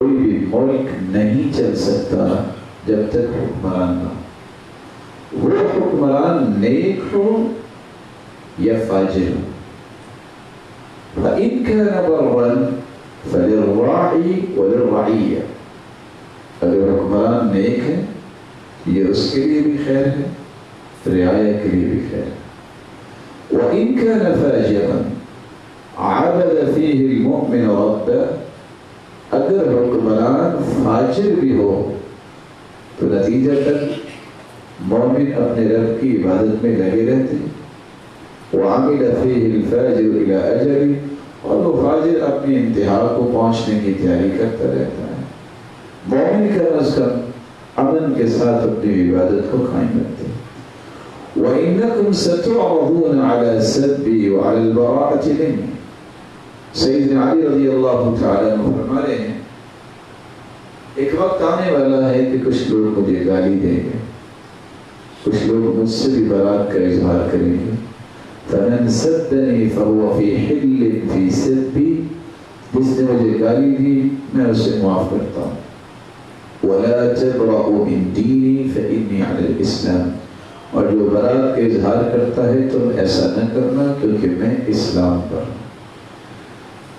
کوئی بھی ملک نہیں چل سکتا جب تک حکمران نہ ہو، وہ حکمران نیک ہو یا فاجر ہو۔ فَإِنْ كَانَ بَرًّا فَلِلرَّاعِي وَلِلرَّعِيَّةِ، اگر حکمران نیک ہے یہ اس کے لیے بھی خیر ہے، رعایا کے لیے بھی خیر ہے۔ وَإِنْ كَانَ فَاجِرًا عَبَدَ فِيهِ الْمُؤْمِنُ رَبَّهُ، اگر حکمران فاجر بھی ہو تو نتیجہ تک مومن اپنے رب کی عبادت میں لگے رہتے ہیں۔ وَعَمِلَ فِيهِ الْفَاجِرُ إِلَىٰ أَجَلِهِ، اور وہ فاجر اپنی انتہا کو پہنچنے کی تیاری کرتا رہتا ہے۔ مومن کم از کم امن کے ساتھ اپنی عبادت کو قائم رکھتے ہیں۔ وَإِنَّكُمْ سَتُعْرَضُونَ عَلَىٰ السَّبِّ وَعَلَى الْبَرَاءَةِ مِنْهُ، سیدنا علی رضی اللہ تعالیٰ عنہ فرما رہے ہیں ایک وقت آنے والا ہے کہ کچھ لوگ مجھے گالی دیں گے، کچھ لوگ مجھ سے بھی برات کا اظہار کریں گے۔ فَمَنْ سَبَّنِي فَهُوَ فِي حِلٍّ فِي سَبِّي، جس نے مجھے گالی دی میں اسے معاف کرتا ہوں۔ وَلَا تَبْرَأُ مِنْ دِينِي فَإِنِّي عَلَى الْإِسْلَامِ، اور جو برات کا اظہار کرتا ہے تم ایسا نہ کرنا کیونکہ میں اسلام پر ہوں۔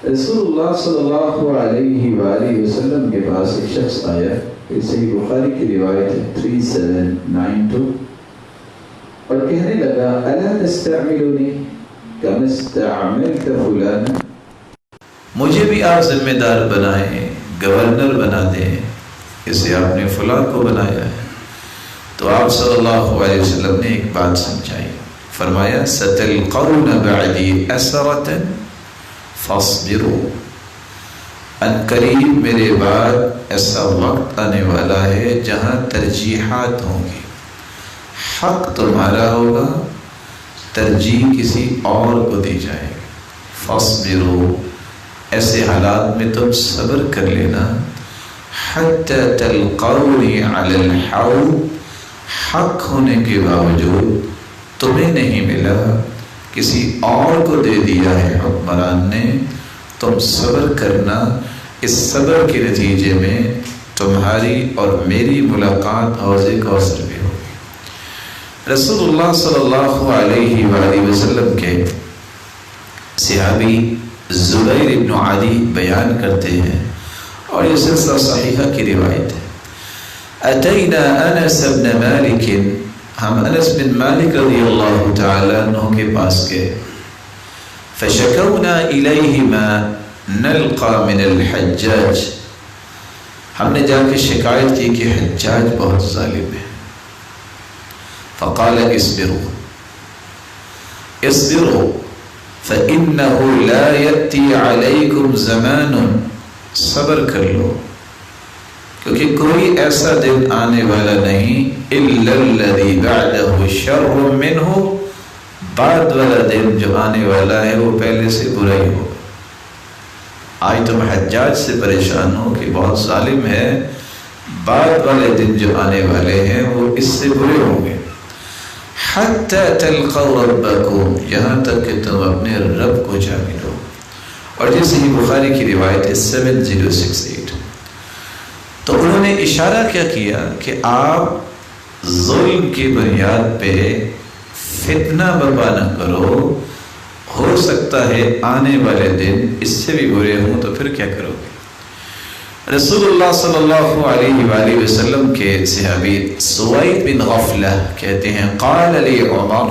رسول اللہ صلی اللہ علیہ وآلہ وسلم کے پاس ایک شخص آیا، صحیح بخاری کی روایت ہے 3792، اور کہنے لگا الا تستعملنی کما استعملت فلانا، مجھے بھی آپ ذمہ دار بنائیں، گورنر بنا دیں، اسے آپ نے فلاں کو بنایا ہے۔ تو آپ صلی اللہ علیہ وسلم نے ایک بات سمجھائی، فرمایا ستلقون بعدی اسرۃ فاصبروا، ان قریب میرے بعد ایسا وقت آنے والا ہے جہاں ترجیحات ہوں گی، حق تمہارا ہوگا، ترجیح کسی اور کو دی جائے گی۔ فاصبروا، ایسے حالات میں تم صبر کر لینا، حتی تلقونی علی الحوض، حق ہونے کے باوجود تمہیں نہیں ملا، کسی اور کو دے دیا ہے حکمران نے، تم صبر کرنا، اس صبر کے نتیجے میں تمہاری اور میری ملاقات حوض کوثر میں ہوگی۔ رسول اللہ صلی اللہ علیہ وآلہ وسلم کے صحابی زبیر بن عدی بیان کرتے ہیں، اور یہ سلسلہ صحیحہ کی روایت ہے، اتینا انس بن مالک، ہم انس بن مالک رضی اللہ تعالیٰ عنہ کے پاس گئے، فشکونا الیہ ما نلقى من الحجاج، ہم نے جا کے شکایت کی کہ حجاج بہت ظالم ہے۔ فقال اصبروا اصبروا فإنه لا يأتي عليكم زمان، صبر کر لو کیونکہ کوئی ایسا دن آنے والا نہیں، الا الذي بعده شر منه، بعد والا دن جو آنے والا ہے وہ پہلے سے برا ہی ہوگا۔ آج تم حجاج سے پریشان ہو کہ بہت ظالم ہے، بعد والے دن جو آنے والے ہیں وہ اس سے برے ہوں گے۔ حتی تلقوا ربکم، یہاں تک کہ تم اپنے رب کو جا ملو، اور جیسے ہی بخاری کی روایت ہے 7068۔ تو انہوں نے اشارہ کیا کیا کہ آپ ظلم کی بنیاد پہ فتنہ برپا نہ کرو، ہو سکتا ہے آنے والے دن اس سے بھی برے ہوں تو پھر کیا کرو گے۔ رسول اللہ صلی اللہ علیہ وآلہ وسلم کے صحابی سوید بن غفلہ کہتے ہیں قال لی عمر،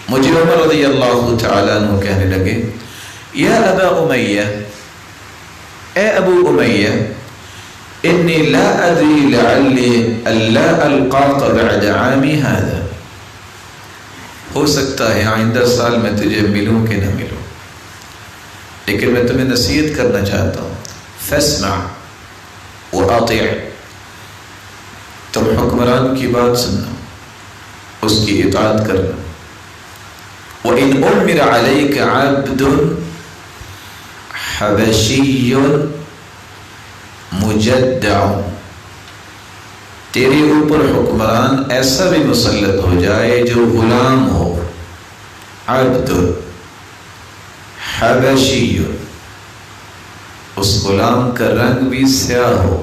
مجھے عمر رضی اللہ تعالیٰ عنہ کہنے لگے یا ابا امیہ، اے ابو امیہ، انی لا ادری لعلی الا القاک بعد عامی هذا، ہو سکتا ہے آئندہ سال میں تجھے ملوں کہ نہ ملوں، لیکن میں تمہیں نصیحت کرنا چاہتا ہوں، فاسمع واطیع، تم حکمران کی بات سننا، اس کی اطاعت کرنا۔ وَإِنْ أُمِّرَ عَلَيْكَ عَبْدٌ حَبَشِيٌّ مُجَدَّعٌ، تیرے اوپر حکمران ایسا بھی مسلط ہو جائے جو غلام ہو، عبد حبشی، اس غلام کا رنگ بھی سیاہ ہو،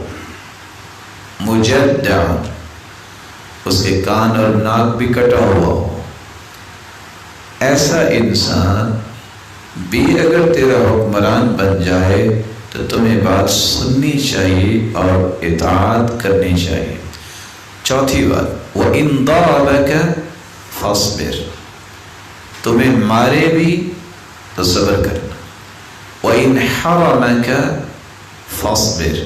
مجدع، اس کے کان اور ناک بھی کٹا ہوا ہو، ایسا انسان بھی اگر تیرا حکمران بن جائے تو تمہیں بات سننی چاہیے اور اطاعت کرنی چاہیے۔ چوتھی بات، وَإِن ضَرَبَكَ فَاصْبِرْ، تمہیں مارے بھی تو صبر کرنا۔ وَإِنْ حَرَمَكَ فَاصْبِرْ،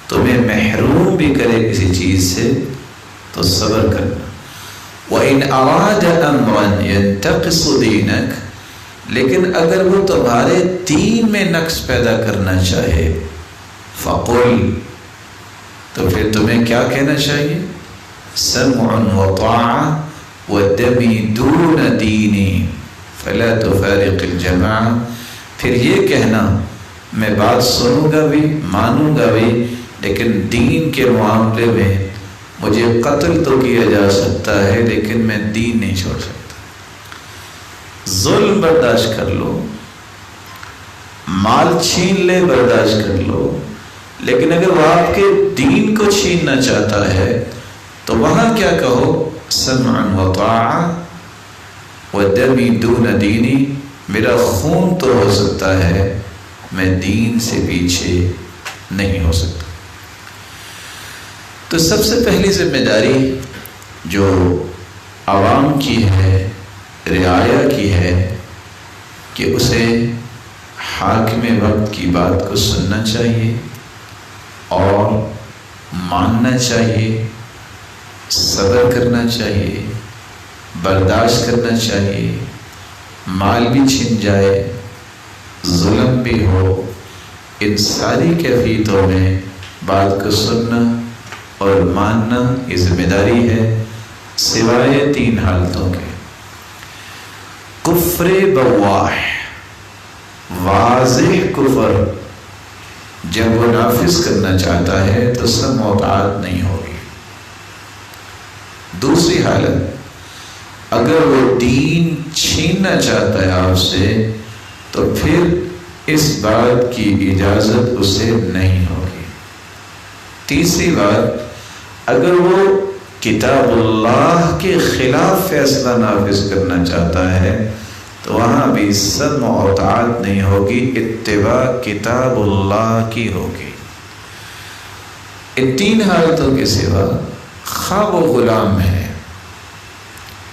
تمہیں محروم بھی کرے کسی چیز سے تو صبر کرنا۔ وَإِنْ أَرَادَ أَمْرًا يَنْتَقِصُ دِينَكَ، لیکن اگر وہ تمہارے دین میں نقص پیدا کرنا چاہے، فَقُلْ، تو پھر تمہیں کیا کہنا چاہیے؟ سَمْعٌ وَطَاعَةٌ وَدَمِي دُونَ دِينِي فَلَا تُفَارِقِ الْجَمَاعَةَ، پھر یہ کہنا میں بات سنوں گا بھی مانوں گا بھی، لیکن دین کے معاملے میں مجھے قتل تو کیا جا سکتا ہے لیکن میں دین نہیں چھوڑ سکتا۔ ظلم برداشت کر لو، مال چھین لے برداشت کر لو، لیکن اگر وہ آپ کے دین کو چھیننا چاہتا ہے تو وہاں کیا کہو؟ سمعا وطاعا ودمی دون دینی، میرا خون تو ہو سکتا ہے، میں دین سے پیچھے نہیں ہو سکتا۔ تو سب سے پہلی ذمہ داری جو عوام کی ہے، رعایا کی ہے، کہ اسے حاکم وقت کی بات کو سننا چاہیے اور ماننا چاہیے، صبر کرنا چاہیے، برداشت کرنا چاہیے، مال بھی چھن جائے، ظلم بھی ہو، ان ساری کیفیتوں میں بات کو سننا اور ماننا یہ ذمہ داری ہے، سوائے تین حالتوں کے۔ کفر بواح، واضح کفر جب وہ نافذ کرنا چاہتا ہے تو سمع و طاعت نہیں ہوگی۔ دوسری حالت، اگر وہ دین چھیننا چاہتا ہے آپ سے تو پھر اس بات کی اجازت اسے نہیں ہوگی۔ تیسری بات، اگر وہ کتاب اللہ کے خلاف فیصلہ نافذ کرنا چاہتا ہے تو وہاں بھی سمع و طاعت نہیں ہوگی، اتباع کتاب اللہ کی ہوگی۔ ان تین حالتوں کے سوا خواہ وہ غلام ہے،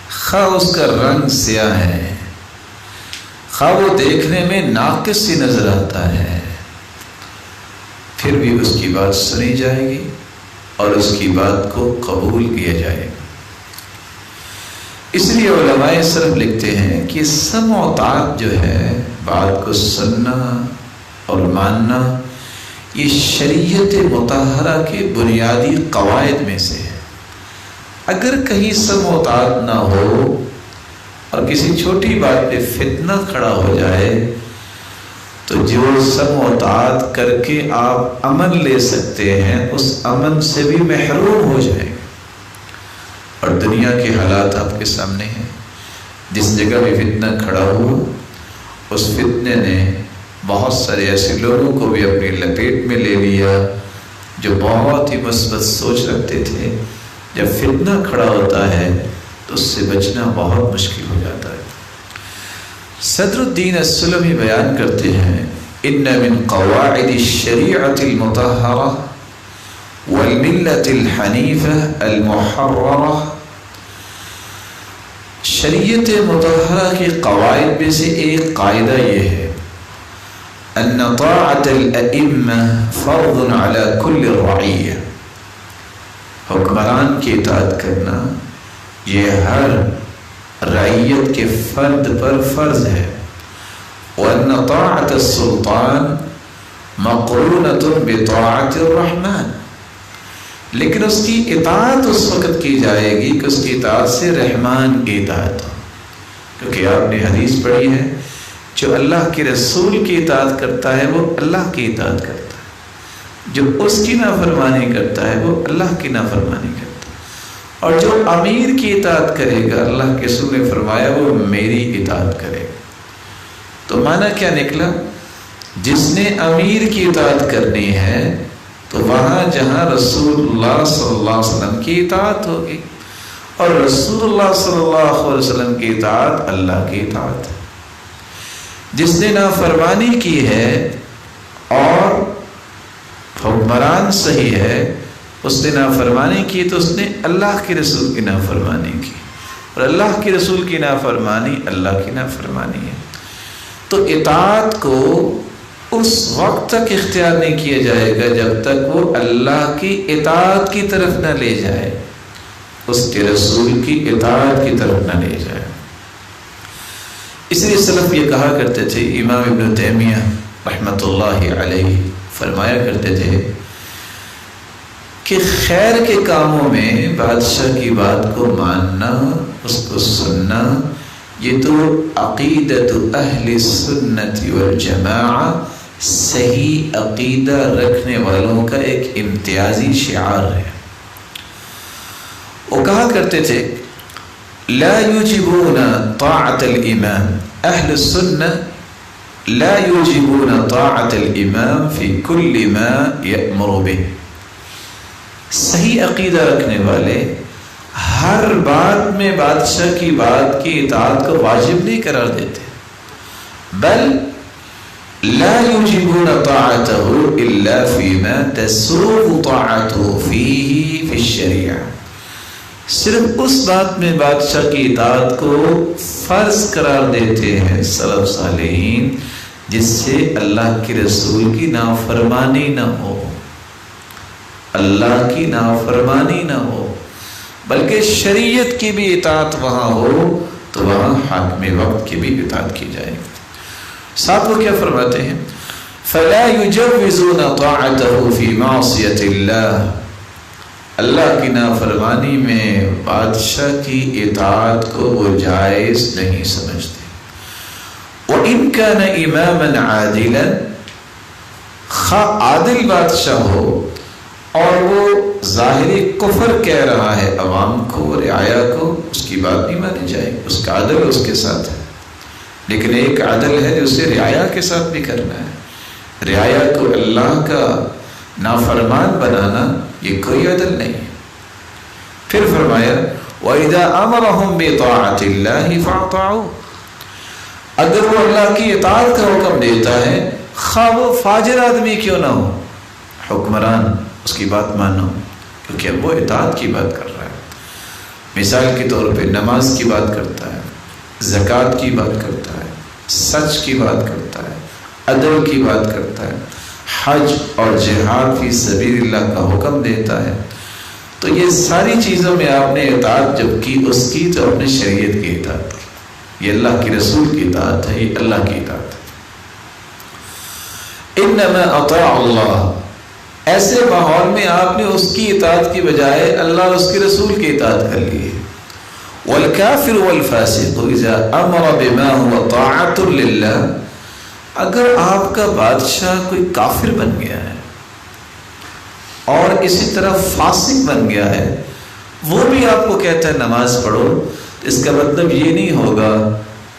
خواہ اس کا رنگ سیاہ ہے، خواہ وہ دیکھنے میں ناقص سی نظر آتا ہے، پھر بھی اس کی بات سنی جائے گی اور اس کی بات کو قبول کیا جائے گا۔ اس لیے علماء صرف لکھتے ہیں کہ سمع و طاعت جو ہے، بات کو سننا اور ماننا، یہ شریعت مطہرہ کے بنیادی قواعد میں سے ہے۔ اگر کہیں سمع و طاعت نہ ہو اور کسی چھوٹی بات پہ فتنہ کھڑا ہو جائے تو جو سمع و طاعت کر کے آپ امن لے سکتے ہیں اس امن سے بھی محروم ہو جائے گا۔ اور دنیا کے حالات آپ کے سامنے ہیں، جس جگہ بھی فتنہ کھڑا ہوا اس فتنے نے بہت سارے ایسے لوگوں کو بھی اپنی لپیٹ میں لے لیا جو بہت ہی مثبت سوچ رکھتے تھے۔ جب فتنہ کھڑا ہوتا ہے تو اس سے بچنا بہت مشکل ہو جاتا ہے۔ صدر الدین السلمی بیان کرتے ہیں، ان من قواعد الشریعۃ المطہرہ والملۃ الحنیفہ المحررہ، شریعت مطہرہ کے قواعد میں سے ایک قاعدہ یہ ہے، ان طاعۃ الائمہ فرض علی کل رعیہ، حکمران کی اطاعت کرنا یہ ہر رعیت کے فرد پر فرض ہے۔ وَأَنَّ طَاعَةَ السُّلْطَانِ مَقْرُونَةٌ بِطَاعَةِ الرَّحْمَنِ، لیکن اس کی اطاعت اس وقت کی جائے گی کہ اس کی اطاعت سے رحمان کی اطاعت ہو، کیونکہ آپ نے حدیث پڑھی ہے، جو اللہ کے رسول کی اطاعت کرتا ہے وہ اللہ کی اطاعت کرتا ہے، جو اس کی نافرمانی کرتا ہے وہ اللہ کی نافرمانی کرتا ہے، اور جو امیر کی اطاعت کرے گا اللہ کے رسول نے فرمایا وہ میری اطاعت کرے گا۔ تو معنی کیا نکلا؟ جس نے امیر کی اطاعت کرنی ہے تو وہاں جہاں رسول اللہ صلی اللہ علیہ وسلم کی اطاعت ہوگی، اور رسول اللہ صلی اللہ علیہ وسلم کی اطاعت اللہ کی اطاعت ہے۔ جس نے نافرمانی کی ہے اور حکمران صحیح ہے، اس نے نافرمانی کی تو اس نے اللہ کے رسول کی نافرمانی کی، اور اللہ کے رسول کی نافرمانی اللہ کی نافرمانی ہے۔ تو اطاعت کو اس وقت تک اختیار نہیں کیا جائے گا جب تک وہ اللہ کی اطاعت کی طرف نہ لے جائے، اس کے رسول کی اطاعت کی طرف نہ لے جائے۔ اس لیے سلف یہ کہا کرتے تھے، امام ابن تیمیہ رحمۃ اللہ علیہ فرمایا کرتے تھے کہ خیر کے کاموں میں بادشاہ کی بات کو ماننا، اس کو سننا، یہ تو عقیدت اہل سنت والجماعہ، صحیح عقیدہ رکھنے والوں کا ایک امتیازی شعار ہے۔ وہ کہا کرتے تھے لا یوجبون طاعت الامام، اہل السنت لا یوجبون طاعت الامام فی کل ما یأمر بہ، صحیح عقیدہ رکھنے والے ہر بات میں بادشاہ کی بات کی اطاعت کو واجب نہیں قرار دیتے، بل لا یوجبون طاعته الا فیما تسوغ طاعته فیہ فی الشریعہ، صرف اس بات میں بادشاہ کی اطاعت کو فرض قرار دیتے ہیں سلف صالحین جس سے اللہ کے رسول کی نافرمانی نہ ہو، اللہ کی نافرمانی نہ ہو، بلکہ شریعت کی بھی اطاعت وہاں ہو تو وہاں حاکم وقت کی بھی اطاعت کی جائے۔ ساتھ وہ کیا فرماتے ہیں فَلَا يُجَوِّزُونَ طَاعَتَهُ فِي مَعْصِيَةِ اللَّهِ، اللہ کی نافرمانی میں بادشاہ کی اطاعت کو وہ جائز نہیں سمجھتے۔ وَإِن كَانَ إِمَامًا عَادِلًا، خواہ عادل بادشاہ ہو اور وہ ظاہری کفر کہہ رہا ہے عوام کو، رعایا کو، اس کی بات نہیں مانی جائے گی، اس کا عدل اس کے ساتھ ہے، لیکن ایک عدل ہے جو اسے رعایا کے ساتھ بھی کرنا ہے۔ رعایا کو اللہ کا نافرمان بنانا یہ کوئی عدل نہیں۔ پھر فرمایا وَإِذَا أَمَرَهُمْ بِطَاعَةِ اللَّهِ فَأَطَاعُوهُ، اگر وہ اللہ کی اطاعت کا حکم دیتا ہے خواہ وہ فاجر آدمی کیوں نہ ہو، حکمران، اس کی بات مانو، کیونکہ اب وہ اطاعت کی بات کر رہا ہے۔ مثال کے طور پہ نماز کی بات کرتا ہے، زکوٰۃ کی بات کرتا ہے، سچ کی بات کرتا ہے، عدل کی بات کرتا ہے، حج اور جہاد فی سبیل اللہ کا حکم دیتا ہے، تو یہ ساری چیزوں میں آپ نے اطاعت جب کی اس کی تو اپنے شریعت کی اطاعت کی، یہ اللہ کے رسول کی اطاعت ہے، یہ اللہ کی اطاعت ہے۔ انما اطاع اللہ، ایسے ماحول میں آپ نے اس کی اطاعت کی بجائے اللہ اور اس کے رسول کی اطاعت کر لی ہے۔ والکافر والفاسق اذا امر بما هو طاعت للہ، اگر آپ کا بادشاہ کوئی کافر بن گیا ہے اور اسی طرح فاسق بن گیا ہے، وہ بھی آپ کو کہتا ہے نماز پڑھو، اس کا مطلب یہ نہیں ہوگا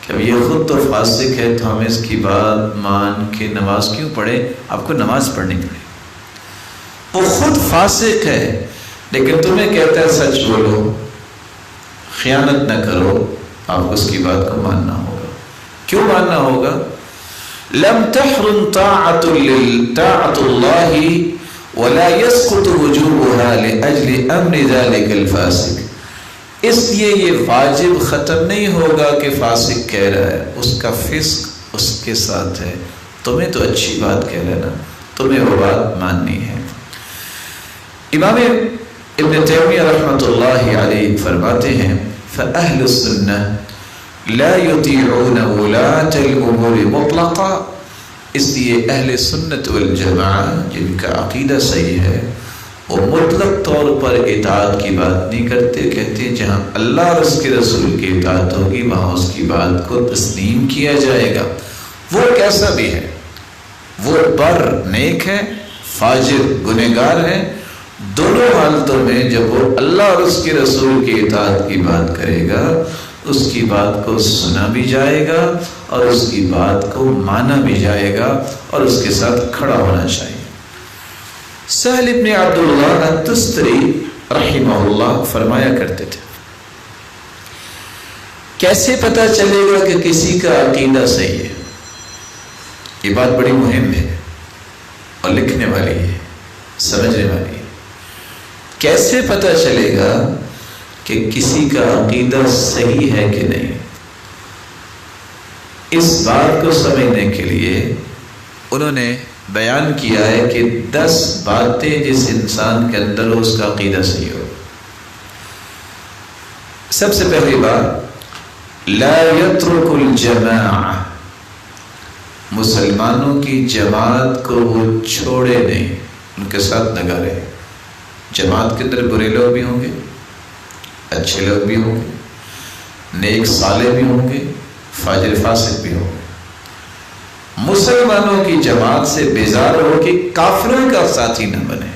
کہ اب یہ خود تو فاسق ہے تو ہمیں اس کی بات مان کے نماز کیوں پڑھے، آپ کو نماز پڑھنی پڑے۔ وہ خود فاسق ہے لیکن تمہیں کہتا ہے سچ بولو، خیانت نہ کرو، آپ کو اس کی بات کو ماننا ہوگا۔ کیوں ماننا ہوگا؟ لم تحرم طاعت اللہ ولا يسقط وجوبها لاجل امر ذلك الفاسق، اس لیے یہ واجب ختم نہیں ہوگا کہ فاسق کہہ رہا ہے، اس کا فسق اس کے ساتھ ہے، تمہیں تو اچھی بات کہہ لینا، تمہیں وہ بات ماننی ہے۔ امام ابن تیمیہ رحمۃ اللہ علیہ فرماتے ہیں فَأَهْلُ السُّنَّةِ لَا يُطِيعُونَ وُلَاةَ الْأُمُورِ مُطْلَقًا، اس لیے اہل سنت والجماعہ جن کا عقیدہ صحیح ہے وہ مطلق طور پر اطاعت کی بات نہیں کرتے، کہتے ہیں جہاں اللہ اور اس کے رسول کی اطاعت ہوگی وہاں اس کی بات کو تسلیم کیا جائے گا، وہ کیسا بھی ہے، وہ بر نیک ہے، فاجر گنہگار ہے، دونوں حالتوں میں جب وہ اللہ اور اس کے رسول کی اطاعت کی بات کرے گا اس کی بات کو سنا بھی جائے گا اور اس کی بات کو مانا بھی جائے گا اور اس کے ساتھ کھڑا ہونا چاہیے۔ سہل ابن عبداللہ التستری رحمہ اللہ فرمایا کرتے تھے، کیسے پتہ چلے گا کہ کسی کا عقیدہ صحیح ہے؟ یہ بات بڑی مہم ہے اور لکھنے والی ہے، سمجھنے والی ہے۔ کیسے پتہ چلے گا کہ کسی کا عقیدہ صحیح ہے کہ نہیں؟ اس بات کو سمجھنے کے لیے انہوں نے بیان کیا ہے کہ 10 باتیں جس انسان کے اندر ہو اس کا عقیدہ صحیح ہو۔ سب سے پہلی بات، لا یترک الجماعہ، مسلمانوں کی جماعت کو وہ چھوڑے نہیں، ان کے ساتھ لگا رہے۔ جماعت کے اندر برے لوگ بھی ہوں گے، اچھے لوگ بھی ہوں گے، نیک صالح بھی ہوں گے، فاجر فاسق بھی ہوں گے۔ مسلمانوں کی جماعت سے بیزار ہو کہ کافروں کا ساتھی نہ بنے،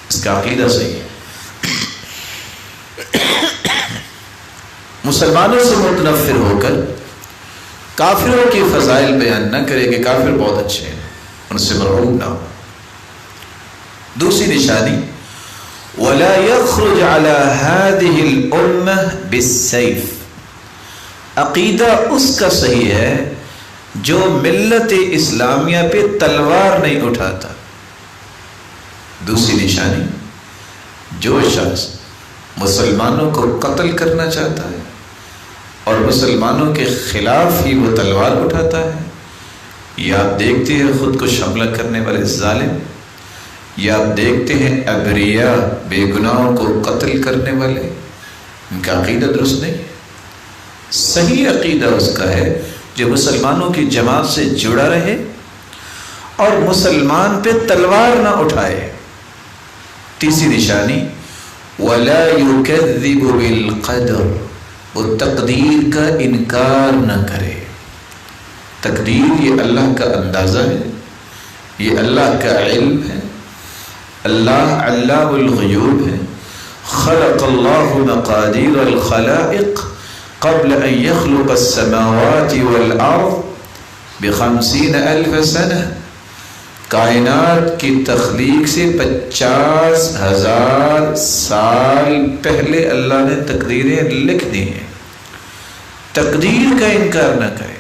اس کا عقیدہ صحیح ہے۔ مسلمانوں سے متنفر ہو کر کافروں کی فضائل بیان نہ کرے کہ کافر بہت اچھے ہیں، ان سے مرعوب نہ ہو۔ دوسری نشانی، وَلَا يَخْرُجْ عَلَى هَذِهِ الْأُمَّةِ بِالسَّيْفِ، عقیدہ اس کا صحیح ہے جو ملت اسلامیہ پہ تلوار نہیں اٹھاتا۔ دوسری نشانی، جو شخص مسلمانوں کو قتل کرنا چاہتا ہے اور مسلمانوں کے خلاف ہی وہ تلوار اٹھاتا ہے، یا آپ دیکھتے ہیں خود کو حملہ کرنے والے ظالم، یا آپ دیکھتے ہیں ابریا بے گناہوں کو قتل کرنے والے، ان کا عقیدہ درست نہیں۔ صحیح عقیدہ اس کا ہے جو مسلمانوں کی جماعت سے جڑا رہے اور مسلمان پہ تلوار نہ اٹھائے۔ تیسری نشانی، وَلَا يُكَذِّبُ بِالْقَدْرِ، وہ تقدیر کا انکار نہ کرے۔ تقدیر یہ اللہ کا اندازہ ہے، یہ اللہ کا علم ہے، اللہ علام الغیوب ہے۔ خلق اللہ مقادیر الخلائق قبل ان يخلق السماوات والارض ب50,000 سنہ، کائنات کی تخلیق سے 50,000 سال پہلے اللہ نے تقدیریں لکھ دی ہیں۔ تقدیر کا انکار نہ کرے،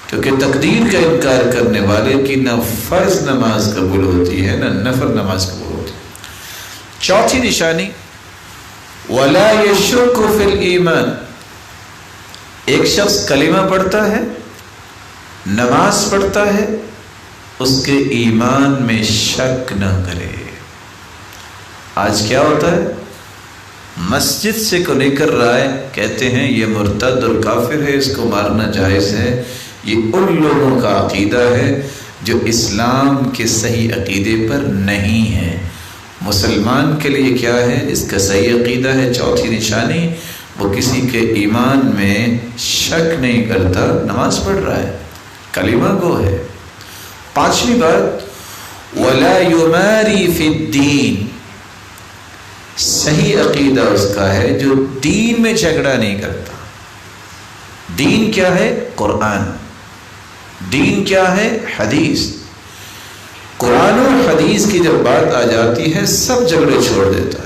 کیونکہ تقدیر کا انکار کرنے والے کی نہ فرض نماز قبول ہوتی ہے نہ نفل نماز قبول ہوتی ہے۔ چوتھی نشانی، وَلَا يَشُكُّ فِي الْإِيمَانِ، ایک شخص کلمہ پڑھتا ہے، نماز پڑھتا ہے، اس کے ایمان میں شک نہ کرے۔ آج کیا ہوتا ہے، مسجد سے کو لے کر رائے کہتے ہیں یہ مرتد اور کافر ہے، اس کو مارنا جائز ہے۔ یہ ان لوگوں کا عقیدہ ہے جو اسلام کے صحیح عقیدے پر نہیں ہے۔ مسلمان کے لیے کیا ہے، اس کا صحیح عقیدہ ہے۔ چوتھی نشانی، وہ کسی کے ایمان میں شک نہیں کرتا، نماز پڑھ رہا ہے، کلمہ گو ہے۔ پانچویں بات، وَلَا يُمَارِي فِي الدِّينِ، صحیح عقیدہ اس کا ہے جو دین میں جھگڑا نہیں کرتا۔ دین کیا ہے، قرآن۔ دین کیا ہے، حدیث۔ قرآن و حدیث کی جب بات آ جاتی ہے سب جھگڑے چھوڑ دیتا ہے۔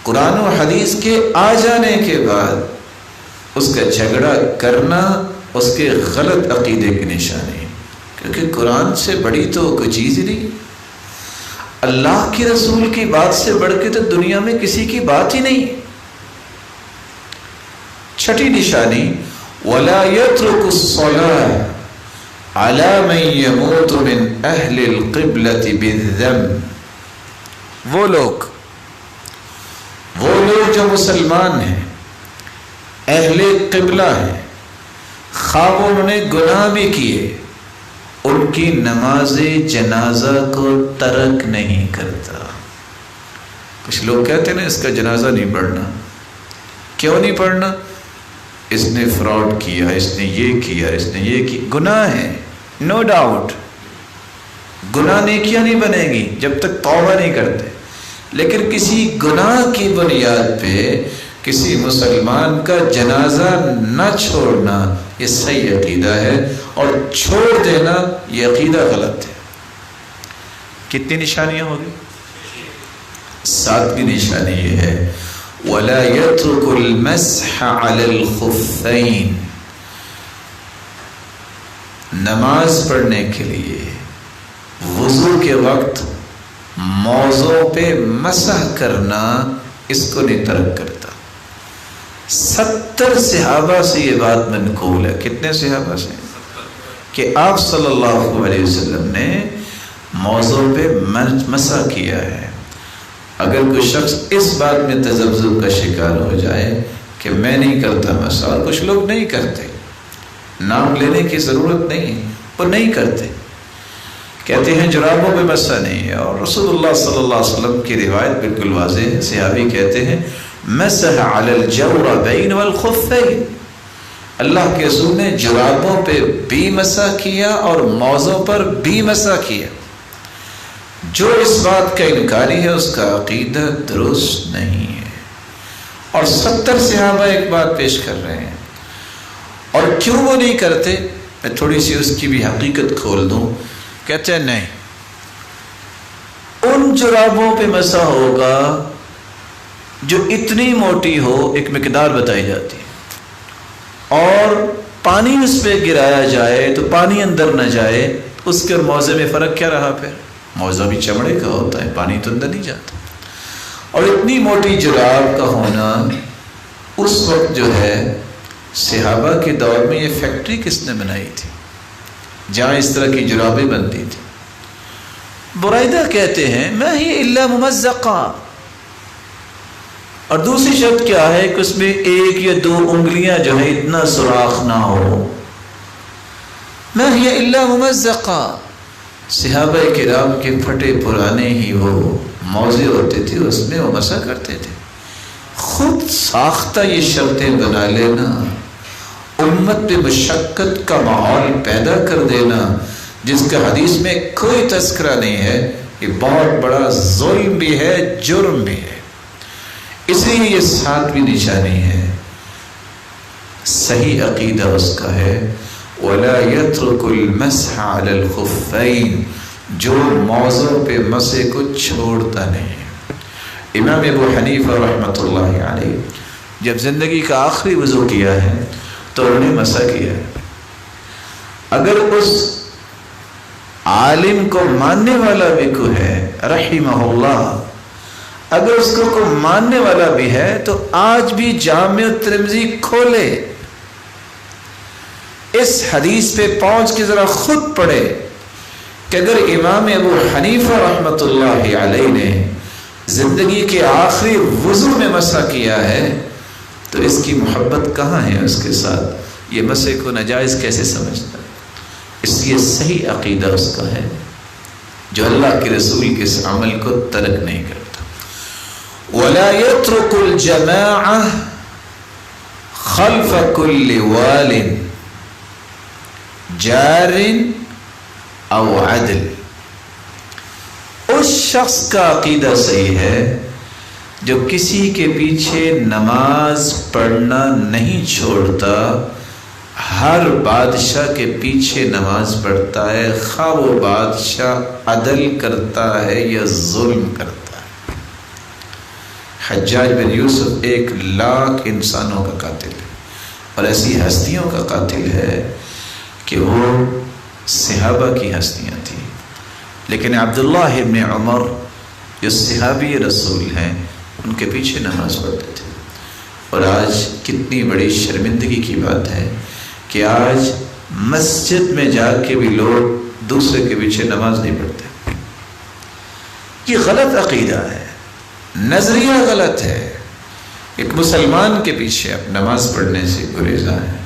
قرآن و حدیث کے آ جانے کے بعد اس کا جھگڑا کرنا اس کے غلط عقیدے کی نشانی ہے، کیونکہ قرآن سے بڑی تو کوئی چیز ہی نہیں، اللہ کے رسول کی بات سے بڑھ کے تو دنیا میں کسی کی بات ہی نہیں۔ چھٹی نشانی، وَلَا يَتْرُكُ الصَّلَاةَ عَلَى مَنْ يَمُوتُ مِنْ أَهْلِ الْقِبْلَةِ بِالذَّنْبِ، وہ لوگ جو مسلمان ہیں، اہل قبلہ ہیں، خواہ انہوں نے گناہ بھی کیے، ان کی نماز جنازہ کو ترک نہیں کرتا۔ کچھ لوگ کہتے ہیں نا اس کا جنازہ نہیں پڑھنا، کیوں نہیں پڑھنا، اس نے فراڈ کیا، اس نے یہ کیا، اس نے یہ کی، گناہ ہے، نو ڈاؤٹ، گناہ نیکیاں نہیں بنے گی جب تک توبہ نہیں کرتے، لیکن کسی گناہ کی بنیاد پہ کسی مسلمان کا جنازہ نہ چھوڑنا یہ صحیح عقیدہ ہے، اور چھوڑ دینا یہ عقیدہ غلط ہے۔ کتنی نشانیاں ہوگی؟ 7ویں نشانی یہ ہے وَلَا يَتْرُكُ الْمَسْحَ عَلَى الْخُفَّيْنِ، نماز پڑھنے کے لیے وضو کے وقت موزوں پہ مسح کرنا اس کو نہیں ترک کرتا۔ 70 صحابہ سے یہ بات منقول ہے۔ کتنے صحابہ سے؟ کہ آپ صلی اللہ علیہ وسلم نے موضوع پہ مسح کیا ہے۔ اگر کوئی شخص اس بات میں تذبذب کا شکار ہو جائے کہ میں نہیں کرتا مسح، اور کچھ لوگ نہیں کرتے، نام لینے کی ضرورت نہیں ہے، وہ نہیں کرتے، کہتے ہیں جرابوں پہ مسح نہیں ہے، اور رسول اللہ صلی اللہ علیہ وسلم کی روایت بالکل واضح ہے۔ صحابی کہتے ہیں مسح علی الجوربین والخفین، اللہ کے رسول نے جرابوں پہ بھی مسح کیا اور موزوں پر بھی مسح کیا۔ جو اس بات کا انکاری ہے اس کا عقیدہ درست نہیں ہے۔ اور 70 صحابہ ایک بات پیش کر رہے ہیں، اور کیوں وہ نہیں کرتے میں تھوڑی سی اس کی بھی حقیقت کھول دوں۔ کہتے ہیں نہیں، ان جرابوں پہ مسح ہوگا جو اتنی موٹی ہو، ایک مقدار بتائی جاتی ہے، اور پانی اس پہ گرایا جائے تو پانی اندر نہ جائے، اس کے موزے میں فرق کیا رہا؟ پھر موزہ بھی چمڑے کا ہوتا ہے، پانی تو اندر نہیں جاتا۔ اور اتنی موٹی جراب کا ہونا اس وقت جو ہے صحابہ کے دور میں، یہ فیکٹری کس نے بنائی تھی جہاں اس طرح کی جرابیں بنتی تھی؟ برائدہ کہتے ہیں ما ہی الا ممزقہ، اور دوسری شرط کیا ہے کہ اس میں 1 یا 2 انگلیاں جو ہے اتنا سوراخ نہ ہو۔ ما ہی الا ممزقہ، صحابہ کرام کے پھٹے پرانے ہی وہ موزے ہوتے تھے، اس میں وہ مسح کرتے تھے۔ خود ساختہ یہ شرطیں بنا لینا، امت پہ مشقت کا ماحول پیدا کر دینا جس کا حدیث میں کوئی تذکرہ نہیں ہے، یہ بہت بڑا ظلم بھی ہے، جرم بھی ہے۔ اس لیے یہ 7ویں نشانی ہے، صحیح عقیدہ اس کا ہے وَلَا يَتْرُكُ الْمَسْحَ عَلَى الْخُفَّيْنِ، جو موضوع پہ مسح کو چھوڑتا نہیں ہے۔ امام ابو حنیفہ رحمۃ اللہ علیہ جب زندگی کا آخری وضو کیا ہے تو انہوں نے مسح کیا ہے۔ اگر اس عالم کو ماننے والا بھی کوئی ہے رحمہ اللہ، اگر اس کو کوئی ماننے والا بھی ہے تو آج بھی جامع ترمذی کھولے، اس حدیث پہ پہنچ کے ذرا خود پڑھے کہ اگر امام ابو حنیفہ رحمۃ اللہ علیہ نے زندگی کے آخری وضو میں مسح کیا ہے تو اس کی محبت کہاں ہے اس کے ساتھ؟ یہ مسح کو ناجائز کیسے سمجھتا ہے؟ اس لیے صحیح عقیدہ اس کا ہے جو اللہ کے رسول کے اس عمل کو ترک نہیں کرتا۔ وَلَا يَتْرُكُ الْجَمَاعَةَ خَلْفَ كُلِّ وَالٍ جارن او عدل، اس شخص کا عقیدہ صحیح ہے جو کسی کے پیچھے نماز پڑھنا نہیں چھوڑتا، ہر بادشاہ کے پیچھے نماز پڑھتا ہے، خواہ وہ بادشاہ عدل کرتا ہے یا ظلم کرتا ہے۔ حجاج بن یوسف 1,00,000 انسانوں کا قاتل ہے، اور ایسی ہستیوں کا قاتل ہے کہ وہ صحابہ کی ہستیاں تھیں، لیکن عبداللہ ابن عمر جو صحابی رسول ہیں ان کے پیچھے نماز پڑھتے تھے۔ اور آج کتنی بڑی شرمندگی کی بات ہے کہ آج مسجد میں جا کے بھی لوگ دوسرے کے پیچھے نماز نہیں پڑھتے۔ یہ غلط عقیدہ ہے، نظریہ غلط ہے۔ ایک مسلمان کے پیچھے اب نماز پڑھنے سے گریزاں ہے۔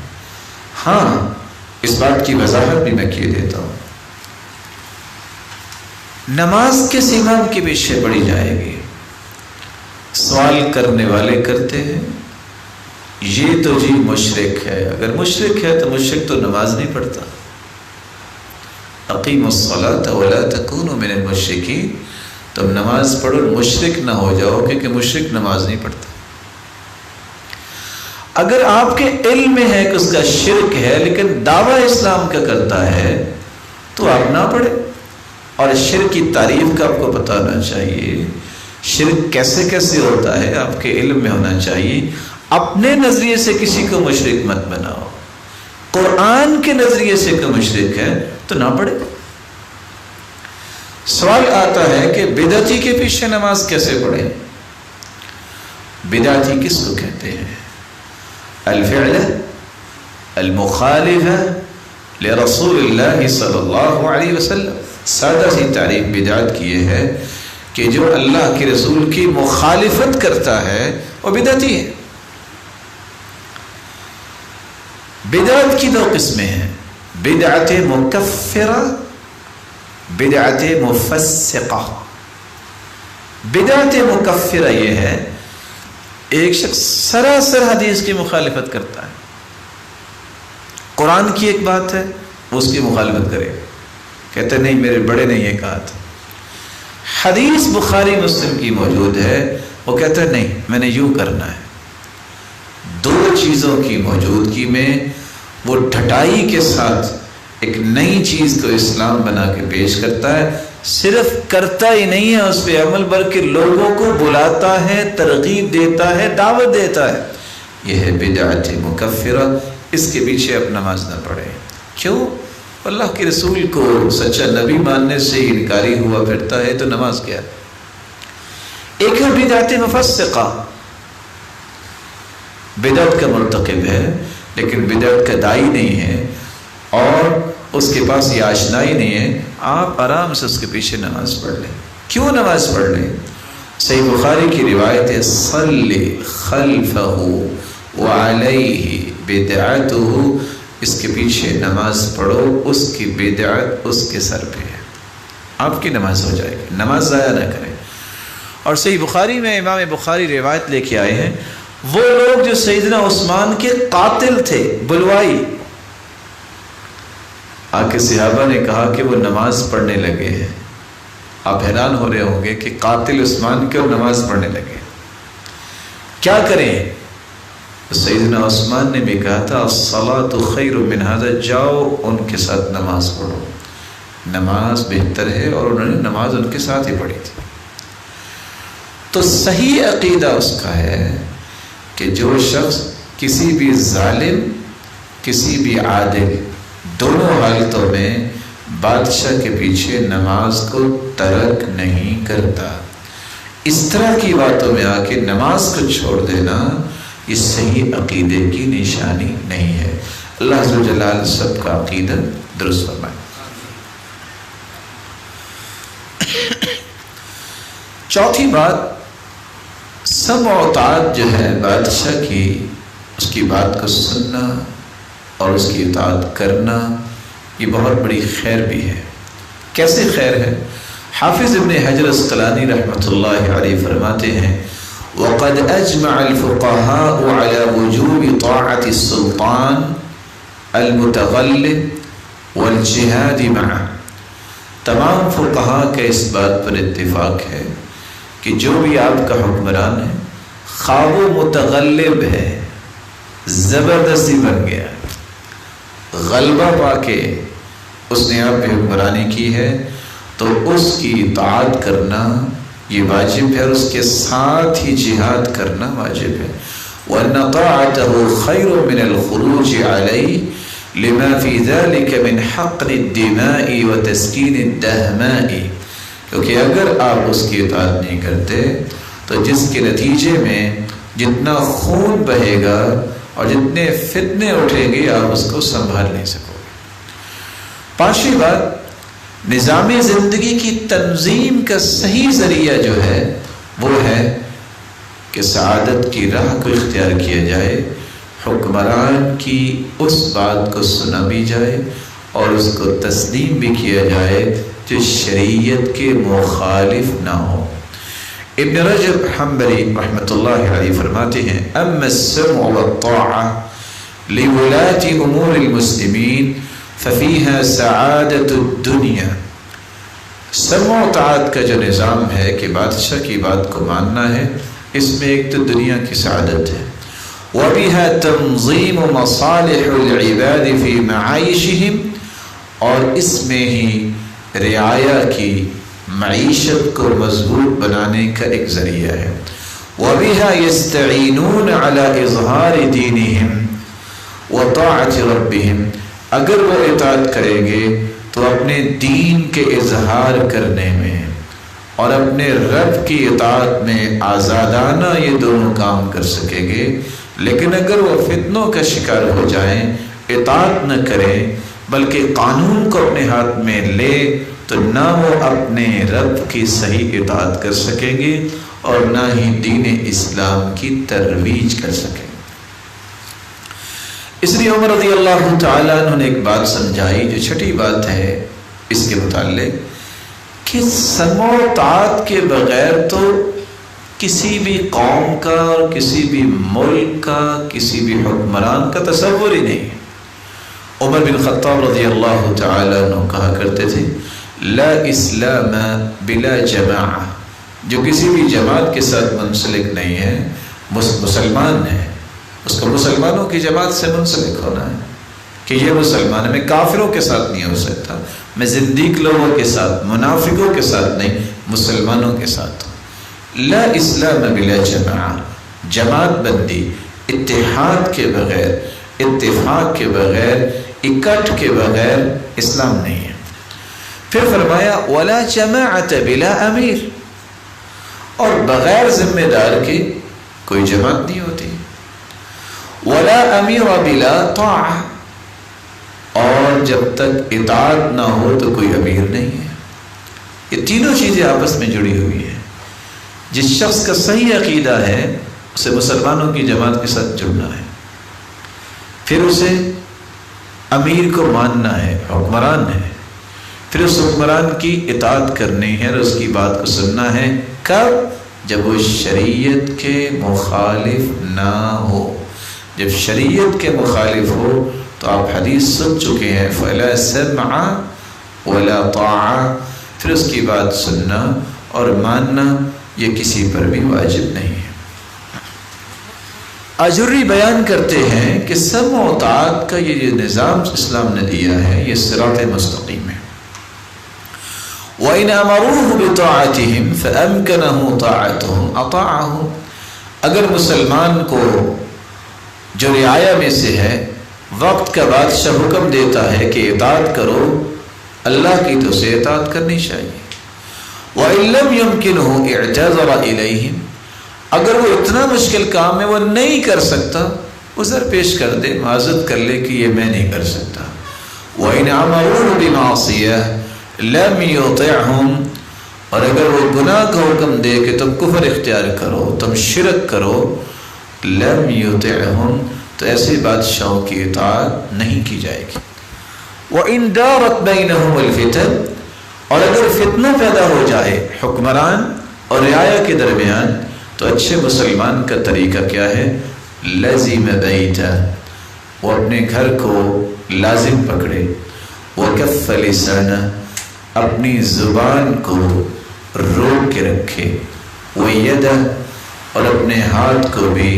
ہاں، اس بات کی وضاحت بھی میں کیے دیتا ہوں، نماز کس امام کے پیچھے پڑھی جائے گی؟ سوال کرنے والے کرتے ہیں یہ تو جی مشرک ہے۔ اگر مشرک ہے تو مشرک تو نماز نہیں پڑھتا۔ اقیموا الصلاۃ ولا تکونوا من المشرکین، تم نماز پڑھو، مشرک نہ ہو جاؤ، کیونکہ مشرک نماز نہیں پڑھتا۔ اگر آپ کے علم میں ہے کہ اس کا شرک ہے لیکن دعویٰ اسلام کا کرتا ہے تو آپ نہ پڑھیں. اور شرک کی تعریف کا آپ کو پتہ ہونا چاہیے. شرک کیسے کیسے ہوتا ہے آپ کے علم میں ہونا چاہیے. اپنے نظریے سے کسی کو مشرک مت بناؤ. قرآن کے نظریے سے کوئی مشرک ہے تو نہ پڑھے. سوال آتا ہے کہ بدعتی کے پیچھے نماز کیسے پڑھیں؟ بدعتی کس کو کہتے ہیں؟ الفعل المخالف لرسول اللہ صلی اللہ علیہ وسلم. سادہ سی تعریف بدعت کی یہ ہے کہ جو اللہ کے رسول کی مخالفت کرتا ہے وہ بدعتی ہے. بدعت کی دو قسمیں ہیں، بدعت مکفرہ، بدعت مفسقہ. بدعت مکفرہ یہ ہے ایک شخص سراسر حدیث کی مخالفت کرتا ہے. قرآن کی ایک بات ہے وہ اس کی مخالفت کرے، کہتے نہیں میرے بڑے نے یہ کہا تھا. حدیث بخاری مسلم کی موجود ہے، وہ کہتا ہے نہیں میں نے یوں کرنا ہے. دو چیزوں کی موجودگی میں وہ ڈھٹائی کے ساتھ ایک نئی چیز کو اسلام بنا کے پیش کرتا ہے. صرف کرتا ہی نہیں ہے اس پہ عمل، بلکہ لوگوں کو بلاتا ہے، ترغیب دیتا ہے، دعوت دیتا ہے. یہ ہے بدعت مکفرہ. اس کے پیچھے اب نماز نہ پڑھے. کیوں؟ اللہ کے رسول کو سچا نبی ماننے سے انکاری ہوا پھرتا ہے تو نماز کیا ہے؟ ایک ہے بدعت مفسقہ، بدعت کا مرتکب ہے لیکن بدعت کا داعی نہیں ہے اور اس کے پاس یہ آشنائی نہیں ہے. آپ آرام سے اس کے پیچھے نماز پڑھ لیں. کیوں نماز پڑھ لیں؟ صحیح بخاری کی روایت ہے صلی خلفہ وعلیہ بدعتہ، اس کے پیچھے نماز پڑھو، اس کی بدعت اس کے سر پہ ہے. آپ کی نماز ہو جائے گی. نماز ضائع نہ کریں. اور صحیح بخاری میں امام بخاری روایت لے کے آئے ہیں وہ لوگ جو سیدنا عثمان کے قاتل تھے، بلوائی، آ کے صحابہ نے کہا کہ وہ نماز پڑھنے لگے ہیں. آپ حیران ہو رہے ہوں گے کہ قاتل عثمان کیوں نماز پڑھنے لگے، کیا کریں؟ سیدنا عثمان نے بھی کہا تھا الصلاۃ خیر من ھذا، جاؤ ان کے ساتھ نماز پڑھو، نماز بہتر ہے. اور انہوں نے نماز ان کے ساتھ ہی پڑھی تھی. تو صحیح عقیدہ اس کا ہے کہ جو شخص کسی بھی ظالم کسی بھی عادل دونوں حالتوں میں بادشاہ کے پیچھے نماز کو ترک نہیں کرتا، اس طرح کی باتوں میں آ کے نماز کو چھوڑ دینا یہ صحیح عقیدے کی نشانی نہیں ہے. اللہ عز و جلال سب کا عقیدہ درست فرمائے. چوتھی بات، سمع و اطاعت جو ہے بادشاہ کی، اس کی بات کو سننا اور اس کی اطاعت کرنا یہ بہت بڑی خیر بھی ہے. کیسے خیر ہے؟ حافظ ابن حجر اسقلانی رحمۃ اللہ علیہ فرماتے ہیں وَقَدْ أَجْمَعَ الْفُقَهَاءُ عَلَى وُجُوبِ طَاعَةِ السُّلْطَانِ الْمُتَغَلِّبِ وَالْجِهَادِ مَعَهُ. تمام فقہاء کا اس بات پر اتفاق ہے کہ جو بھی آپ کا حکمران ہے خواہ وہ متغلب ہے، زبردستی بن گیا، غلبہ پا کے اس نے آپ پہ حکمرانی کی ہے، تو اس کی اطاعت کرنا یہ واجب ہے اور اس کے ساتھ ہی جہاد کرنا واجب ہے. وَأَنَّ طَاعَتَهُ خَيْرٌ مِنَ الْخُرُوجِ عَلَيْهِ لِمَا فِي ذَلِكَ مِنْ حَقْنِ الدِّمَاءِ وَتَسْكِينِ الدَّهْمَاءِ. کیونکہ اگر آپ اس کی اطاعت نہیں کرتے تو جس کے نتیجے میں جتنا خون بہے گا اور جتنے فتنے اٹھیں گے آپ اس کو سنبھال نہیں سکو گے. پانچویں بات، نظام زندگی کی تنظیم کا صحیح ذریعہ جو ہے وہ ہے کہ سعادت کی راہ کو اختیار کیا جائے، حکمران کی اس بات کو سنا بھی جائے اور اس کو تسلیم بھی کیا جائے جو شریعت کے مخالف نہ ہو. ابن رجب حنبلی رحمۃ اللہ علیہ فرماتے ہیں اما السمع والطاعة لولاة امور المسلمین ففیہا سعادت الدنیا. سمع و طاعت کا جو نظام ہے کہ بادشاہ کی بات کو ماننا ہے، اس میں ایک تو دنیا کی سعادت ہے وَبِهَا تَنظِيمُ مَصَالِحُ الْعِبَادِ فِي مَعَائِشِهِمْ، اور اس میں ہی رعایا کی معیشت کو مضبوط بنانے کا ایک ذریعہ ہے۔ وَبِهَا يَسْتَعِينُونَ عَلَى إِظْهَارِ دِينِهِمْ وَطَاعَةِ رَبِّهِمْ، اگر وہ اطاعت کریں گے تو اپنے دین کے اظہار کرنے میں اور اپنے رب کی اطاعت میں آزادانہ یہ دونوں کام کر سکیں گے۔ لیکن اگر وہ فتنوں کا شکار ہو جائیں، اطاعت نہ کریں بلکہ قانون کو اپنے ہاتھ میں لے، تو نہ وہ اپنے رب کی صحیح اطاعت کر سکیں گے اور نہ ہی دین اسلام کی ترویج کر سکیں گے۔ اس لیے عمر رضی اللہ تعالیٰ عنہ نے ایک بات سمجھائی جو چھٹی بات ہے اس کے متعلق، کہ سمع و طاعت کے بغیر تو کسی بھی قوم کا اور کسی بھی ملک کا کسی بھی حکمران کا تصور ہی نہیں ہے۔ عمر بن خطاب رضی اللہ تعالیٰ عنہ کہا کرتے تھے لا اسلام بلا جماعہ، جو کسی بھی جماعت کے ساتھ منسلک نہیں ہے مسلمان ہے، اس کو مسلمانوں کی جماعت سے منسلک ہونا ہے کہ یہ مسلمان ہے۔ میں کافروں کے ساتھ نہیں ہو سکتا، میں زندیق لوگوں کے ساتھ منافقوں کے ساتھ نہیں، مسلمانوں کے ساتھ۔ لا اسلام بلا جماعہ، جماعت بندی اتحاد کے بغیر، اتفاق کے بغیر، اکٹھ کے بغیر اسلام نہیں ہے۔ پھر فرمایا ولا جماعت بلا امیر، اور بغیر ذمہ دار کے کوئی جماعت نہیں ہوتی۔ ولا امیر بلا طاعہ، اور جب تک اطاعت نہ ہو تو کوئی امیر نہیں ہے۔ یہ تینوں چیزیں آپس میں جڑی ہوئی ہیں۔ جس شخص کا صحیح عقیدہ ہے اسے مسلمانوں کی جماعت کے ساتھ جڑنا ہے، پھر اسے امیر کو ماننا ہے، حکمران ہے، پھر اس حکمران کی اطاعت کرنی ہے اور اس کی بات کو سننا ہے۔ کب؟ جب وہ شریعت کے مخالف نہ ہو۔ جب شریعت کے مخالف ہو تو آپ حدیث سن چکے ہیں فَلَا سَمْعَ وَلَا طَاعَ، پھر اس کی بات سننا اور ماننا یہ کسی پر بھی واجب نہیں ہے۔ اجری بیان کرتے ہیں کہ سمع و طاعت کا یہ نظام اسلام نے دیا ہے، یہ صراط مستقیم ہے۔ وَإِنْ أَمَرُوهُ بِطَاعَتِهِمْ فَأَمْكَنَهُ طَاعَتُهُمْ أَطَاعَهُ، اگر مسلمان کو جو رعایا میں سے ہے وقت کا بادشاہ حکم دیتا ہے کہ اطاعت کرو اللہ کی، تو اسے اطاعت کرنی چاہیے۔ وَإِن لَّمْ يُمْكِنْهُ اعْتَذَرَ إِلَيْهِمْ، اگر وہ اتنا مشکل کام ہے وہ نہیں کر سکتا، عذر پیش کر دے، معذرت کر لے کہ یہ میں نہیں کر سکتا۔ وَإِنْ عَمَرُوهُ بِمَعْصِيَةٍ لَمْ يُطِعْهُمْ، اور اگر وہ گناہ کا حکم دے کہ تم کفر اختیار کرو، تم شرک کرو، لَمْ يُطِعْهُمْ، تو ایسے بادشاہوں کی اطاعت نہیں کی جائے گی۔ وَإِنْ دَارَتْ بَيْنَهُمُ الْفِتَنُ، اور اگر فتنہ پیدا ہو جائے حکمران اور رعایا کے درمیان، تو اچھے مسلمان کا طریقہ کیا ہے؟ لَزِمَ بَيْتَهُ، وہ اپنے گھر کو لازم پکڑے، وَكَفَّ لِسَانَهُ، اپنی زبان کو روک کے رکھے، وَيَدَهُ، اور اپنے ہاتھ کو بھی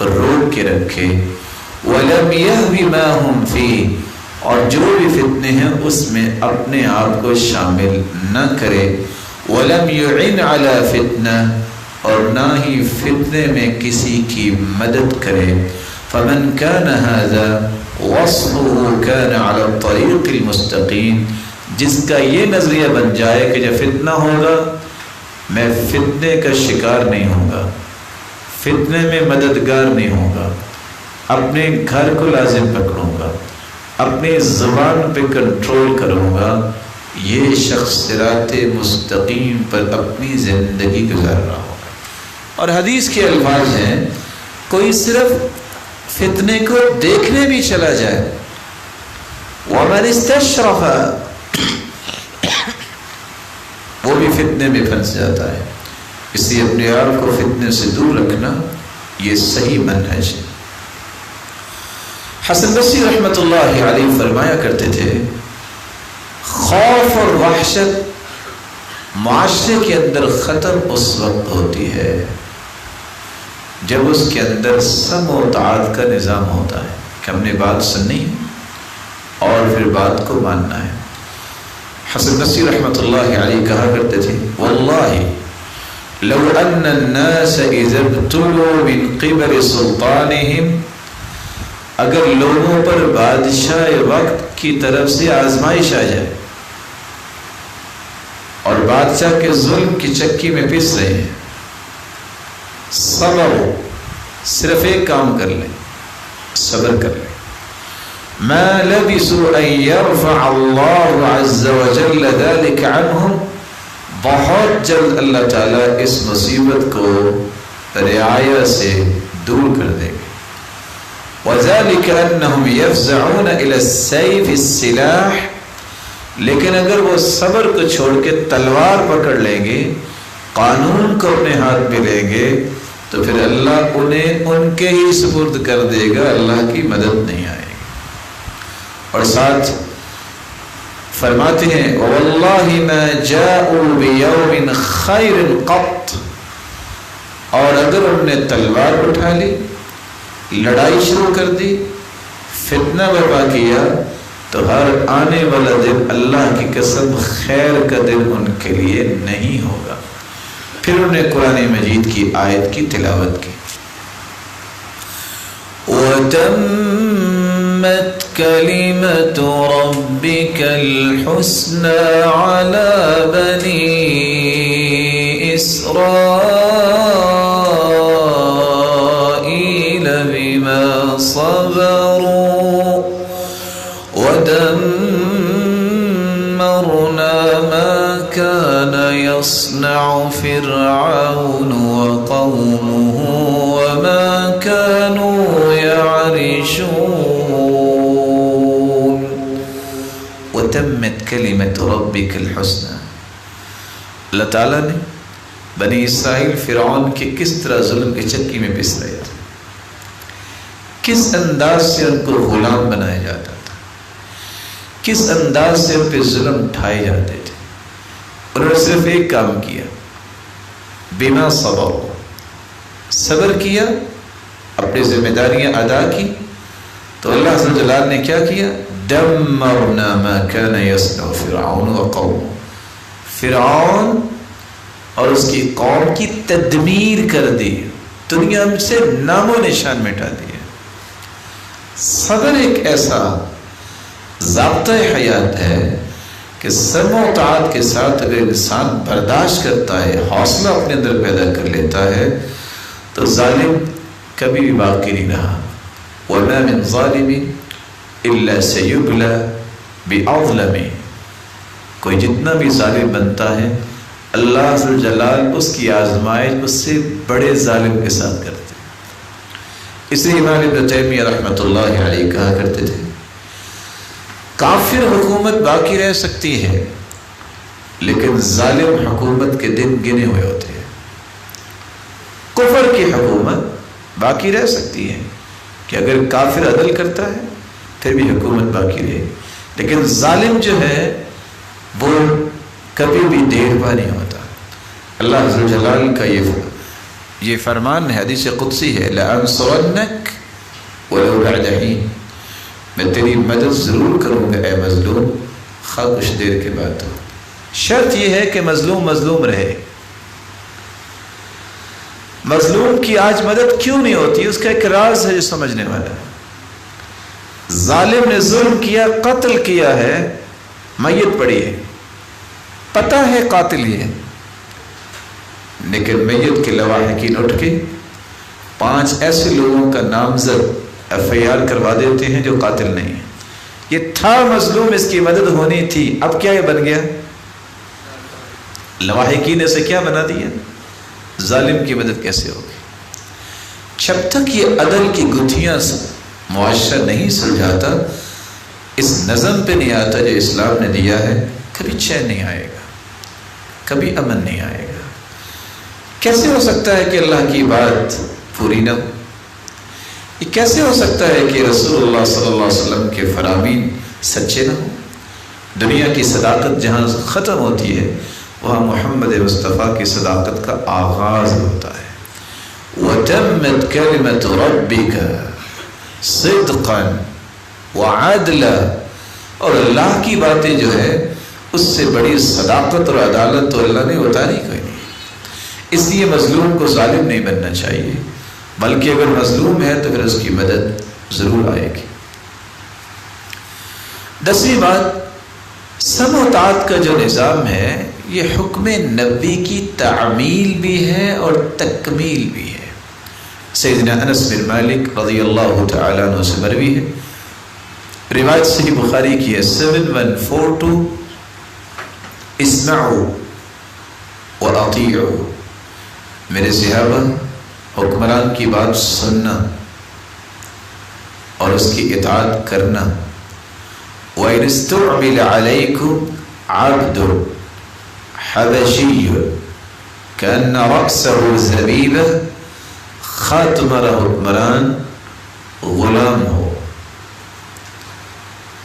روک کے رکھے، وَلَمْ يَهْوِ مَا هُمْ فِيهِ، اور جو بھی فتنے ہیں اس میں اپنے آپ کو شامل نہ کرے، وَلَمْ يُعِنْ عَلَى فِتْنَةٍ، اور نہ ہی فتنے میں کسی کی مدد کرے۔ فَمَنْ كَانَ هَذَا وَصْفُهُ كَانَ عَلَى الطَّرِيقِ الْمُسْتَقِيمِ، جس کا یہ نظریہ بن جائے کہ جب فتنہ ہوگا میں فتنے کا شکار نہیں ہوں گا، فتنے میں مددگار نہیں ہوں گا، اپنے گھر کو لازم پکڑوں گا، اپنی زبان پہ کنٹرول کروں گا، یہ شخص صراط مستقیم پر اپنی زندگی گزار رہا ہوگا۔ اور حدیث کے الفاظ ہیں کوئی صرف فتنے کو دیکھنے بھی چلا جائے، وَمَنِ اسْتَشْرَفَ، وہ بھی فتنے میں پھنس جاتا ہے۔ اس لیے اپنے آپ کو فتنے سے دور رکھنا یہ صحیح منہج ہے۔ حسن بصری رحمۃ اللہ علیہ فرمایا کرتے تھے خوف اور وحشت معاشرے کے اندر ختم اس وقت ہوتی ہے جب اس کے اندر سمع و طاعت کا نظام ہوتا ہے کہ ہم نے بات سننی ہے اور پھر بات کو ماننا ہے۔ حسن بصری رحمۃ اللہ علیہ کہا کرتے تھے واللہ لو ان الناس اذا ابتلوا من قبل سلطانهم، اگر لوگوں پر بادشاہ وقت کی طرف سے آزمائش آ جائے اور بادشاہ کے ظلم کی چکی میں پس رہے ہیں، صبر، صرف ایک کام کر لیں، صبر کر لیں، ما لبثوا ان يرفع اللہ عز وجل ذلك عنہم، بہت جلد اللہ تعالیٰ اس مصیبت کو رعایا سے دور کر دیں گے۔ وذلك انہم یفزعون الى السیف السلاح، لیکن اگر وہ صبر کو چھوڑ کے تلوار پکڑ لیں گے، قانون کو اپنے ہاتھ میں لیں گے، تو پھر اللہ انہیں ان کے ہی سپرد کر دے گا، اللہ کی مدد نہیں آئے گی۔ اور ساتھ فرماتے ہیں وَوَاللَّهِ مَا جَاءُوا بِيَوْمٍ خَيْرٍ قَطْ، اور اگر انہوں نے تلوار اٹھا لی، لڑائی شروع کر دی، فتنہ برپا کیا، تو ہر آنے والا دن اللہ کی قسم خیر کا دن ان کے لیے نہیں ہوگا۔ پھر انہوں نے قرآن مجید کی آیت کی تلاوت کی وَتَمَّتْ كَلِمَةُ رَبِّكَ الْحُسْنَى عَلَى بَنِي إِسْرَائِيلَ بِمَا صَبَرُوا وَدَمَّرْنَا مَا كَانَ يَصْنَعُ فِرْعَوْنُ وَقَوْمُهُ وَمَا كَانُوا يَعْرِشُونَ۔ وَتَمَّتْ كَلِمَةُ رَبِّكَ الْحُسْنَى، اللہ تعالیٰ نے بنی اسرائیل فرعون کے کس طرح ظلم کی چکی میں پس رہے تھے، کس انداز سے ان کو غلام بنایا جاتا تھا، کس انداز سے ان پہ ظلم اٹھائے جاتے تھے، انہوں نے صرف ایک کام کیا، بما صبر، صبر کیا، اپنی ذمہ داریاں ادا کی، تو اللہ عز و جل نے کیا کیا، دمرنا ما كان يصنع فرعون وقومه، فرعون اور اس کی قوم کی تدمیر کر دی، دنیا سے نام و نشان مٹا دیا۔ صبر ایک ایسا ضابطہ حیات ہے کہ سمع و طاعت کے ساتھ اگر انسان برداشت کرتا ہے، حوصلہ اپنے اندر پیدا کر لیتا ہے، تو ظالم کبھی بھی باقی نہیں رہا۔ وَمَا مِن ظَالِمٍ إِلَّا سَيُبْلَى بِأَظْلَمِ، کوئی جتنا بھی ظالم بنتا ہے اللہ عز و جلال اس کی آزمائش اس سے بڑے ظالم کے ساتھ کرتے ہیں۔ اس لیے امام ابن تیمیہ رحمۃ اللہ علیہ کہا کرتے تھے کافر حکومت باقی رہ سکتی ہے لیکن ظالم حکومت کے دن گنے ہوئے ہوتے ہیں۔ کفر کی حکومت باقی رہ سکتی ہے کہ اگر کافر عدل کرتا ہے پھر بھی حکومت باقی رہے، لیکن ظالم جو ہے وہ کبھی بھی دیر پا نہیں ہوتا۔ اللہ عز و جلال کا یہ فرمان ہے، حدیث قدسی ہے، لَأَنصُرَنَّكَ وَلَوْ بَعْدَ حِينٍ، میں تیری مدد ضرور کروں گا اے مظلوم، خواہ کچھ دیر کے بعد ہو۔ شرط یہ ہے کہ مظلوم مظلوم رہے۔ مظلوم کی آج مدد کیوں نہیں ہوتی، اس کا ایک راز ہے جو سمجھنے والا ہے۔ ظالم نے ظلم کیا، قتل کیا ہے، میت پڑی ہے، پتہ ہے قاتل یہ، لیکن میت کے لواحقین اٹھ کے 5 ایسے لوگوں کا نامزد FIR کروا دیتے ہیں جو قاتل نہیں ہے۔ یہ تھا مظلوم، اس کی مدد ہونی تھی، اب کیا یہ بن گیا، لواحقین نے اسے کیا بنا دیا، ظالم کی مدد کیسے ہوگی؟ جب تک یہ عدل کی گتھیاں معاشرہ نہیں سلجھاتا، اس نظم پہ نہیں آتا جو اسلام نے دیا ہے، کبھی چین نہیں آئے گا، کبھی امن نہیں آئے گا۔ کیسے ہو سکتا ہے کہ اللہ کی بات پوری نہ ہو؟ یہ کیسے ہو سکتا ہے کہ رسول اللہ صلی اللہ علیہ وسلم کے فرامین سچے نہ ہوں؟ دنیا کی صداقت جہاں ختم ہوتی ہے وہاں محمد مصطفیٰ کی صداقت کا آغاز ہوتا ہے۔ وَتَمَّتْ كَلِمَةُ رَبِّكَ صِدْقًا وَعَدْلًا، اور اللہ کی باتیں جو ہے اس سے بڑی صداقت اور عدالت تو اللہ نے اتاری کوئی نہیں. اس لیے مظلوم کو ظالم نہیں بننا چاہیے، بلکہ اگر مظلوم ہے تو پھر اس کی مدد ضرور آئے گی. 10ویں بات، سمع و طاعت کا جو نظام ہے یہ حکم نبی کی تعمیل بھی ہے اور تکمیل بھی ہے. سیدنا انس بن مالک رضی اللہ تعالیٰ عنہ سے مروی ہے، روایت صحیح بخاری کی ہے 7142، اسمعوا واطیعوا، میرے صحابہ حکمران کی بات سننا اور اس کی اطاعت کرنا. وَإِنِ اسْتُعْمِلَ عَلَيْكُمْ عَبْدٌ حَبَشِيٌّ كَأَنَّ رَأْسَهُ زَبِيبَةٌ، خواہ تمہارا حکمران غلام ہو،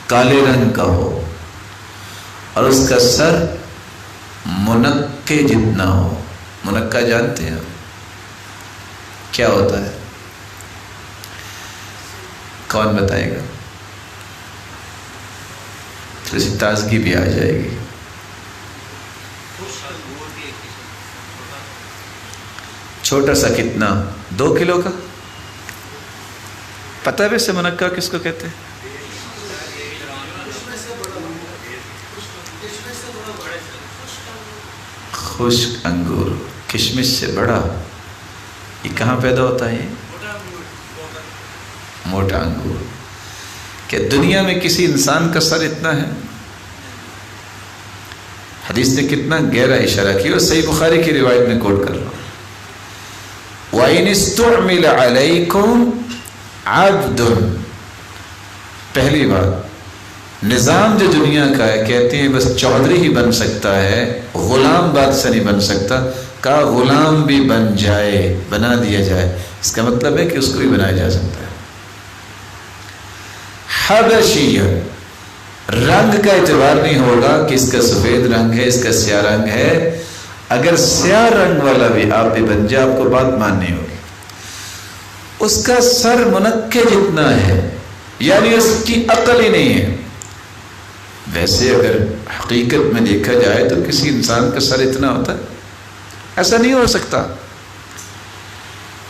کالے رنگ کا ہو اور اس کا سر منقے جتنا ہو. منقہ جانتے ہیں کیا ہوتا ہے؟ کون بتائے گا؟ تھوڑی سی تازگی بھی آ جائے گی. چھوٹا سا کتنا؟ 2 کلو کا؟ پتہ ہے ویسے منقہ کس کو کہتے ہیں؟ خشک انگور، کشمش سے بڑا. یہ کہاں پیدا ہوتا ہے؟ موٹا انگور. کہ دنیا میں کسی انسان کا سر اتنا ہے؟ حدیث نے کتنا گہرا اشارہ کیا، اور صحیح بخاری کی روایت میں کوٹ کر رہا ہوں. وَإِنِ اسْتُعْمِلَ عَلَيْكُمْ عَبْدٌ، پہلی بات نظام جو دنیا کا ہے، کہتے ہیں بس چودھری ہی بن سکتا ہے، غلام بادشاہ نہیں بن سکتا. کہا غلام بھی بن جائے، بنا دیا جائے، اس کا مطلب ہے کہ اس کو بھی بنایا جا سکتا ہے. حبشی، رنگ کا اعتبار نہیں ہوگا کہ اس کا سفید رنگ ہے، اس کا سیاہ رنگ ہے. اگر سیاہ رنگ والا بھی آپ بھی بن جائے، آپ کو بات ماننی ہوگی. اس کا سر منقے جتنا ہے، یعنی اس کی عقل ہی نہیں ہے. ویسے اگر حقیقت میں دیکھا جائے تو کسی انسان کا سر اتنا ہوتا ہے؟ ایسا نہیں ہو سکتا.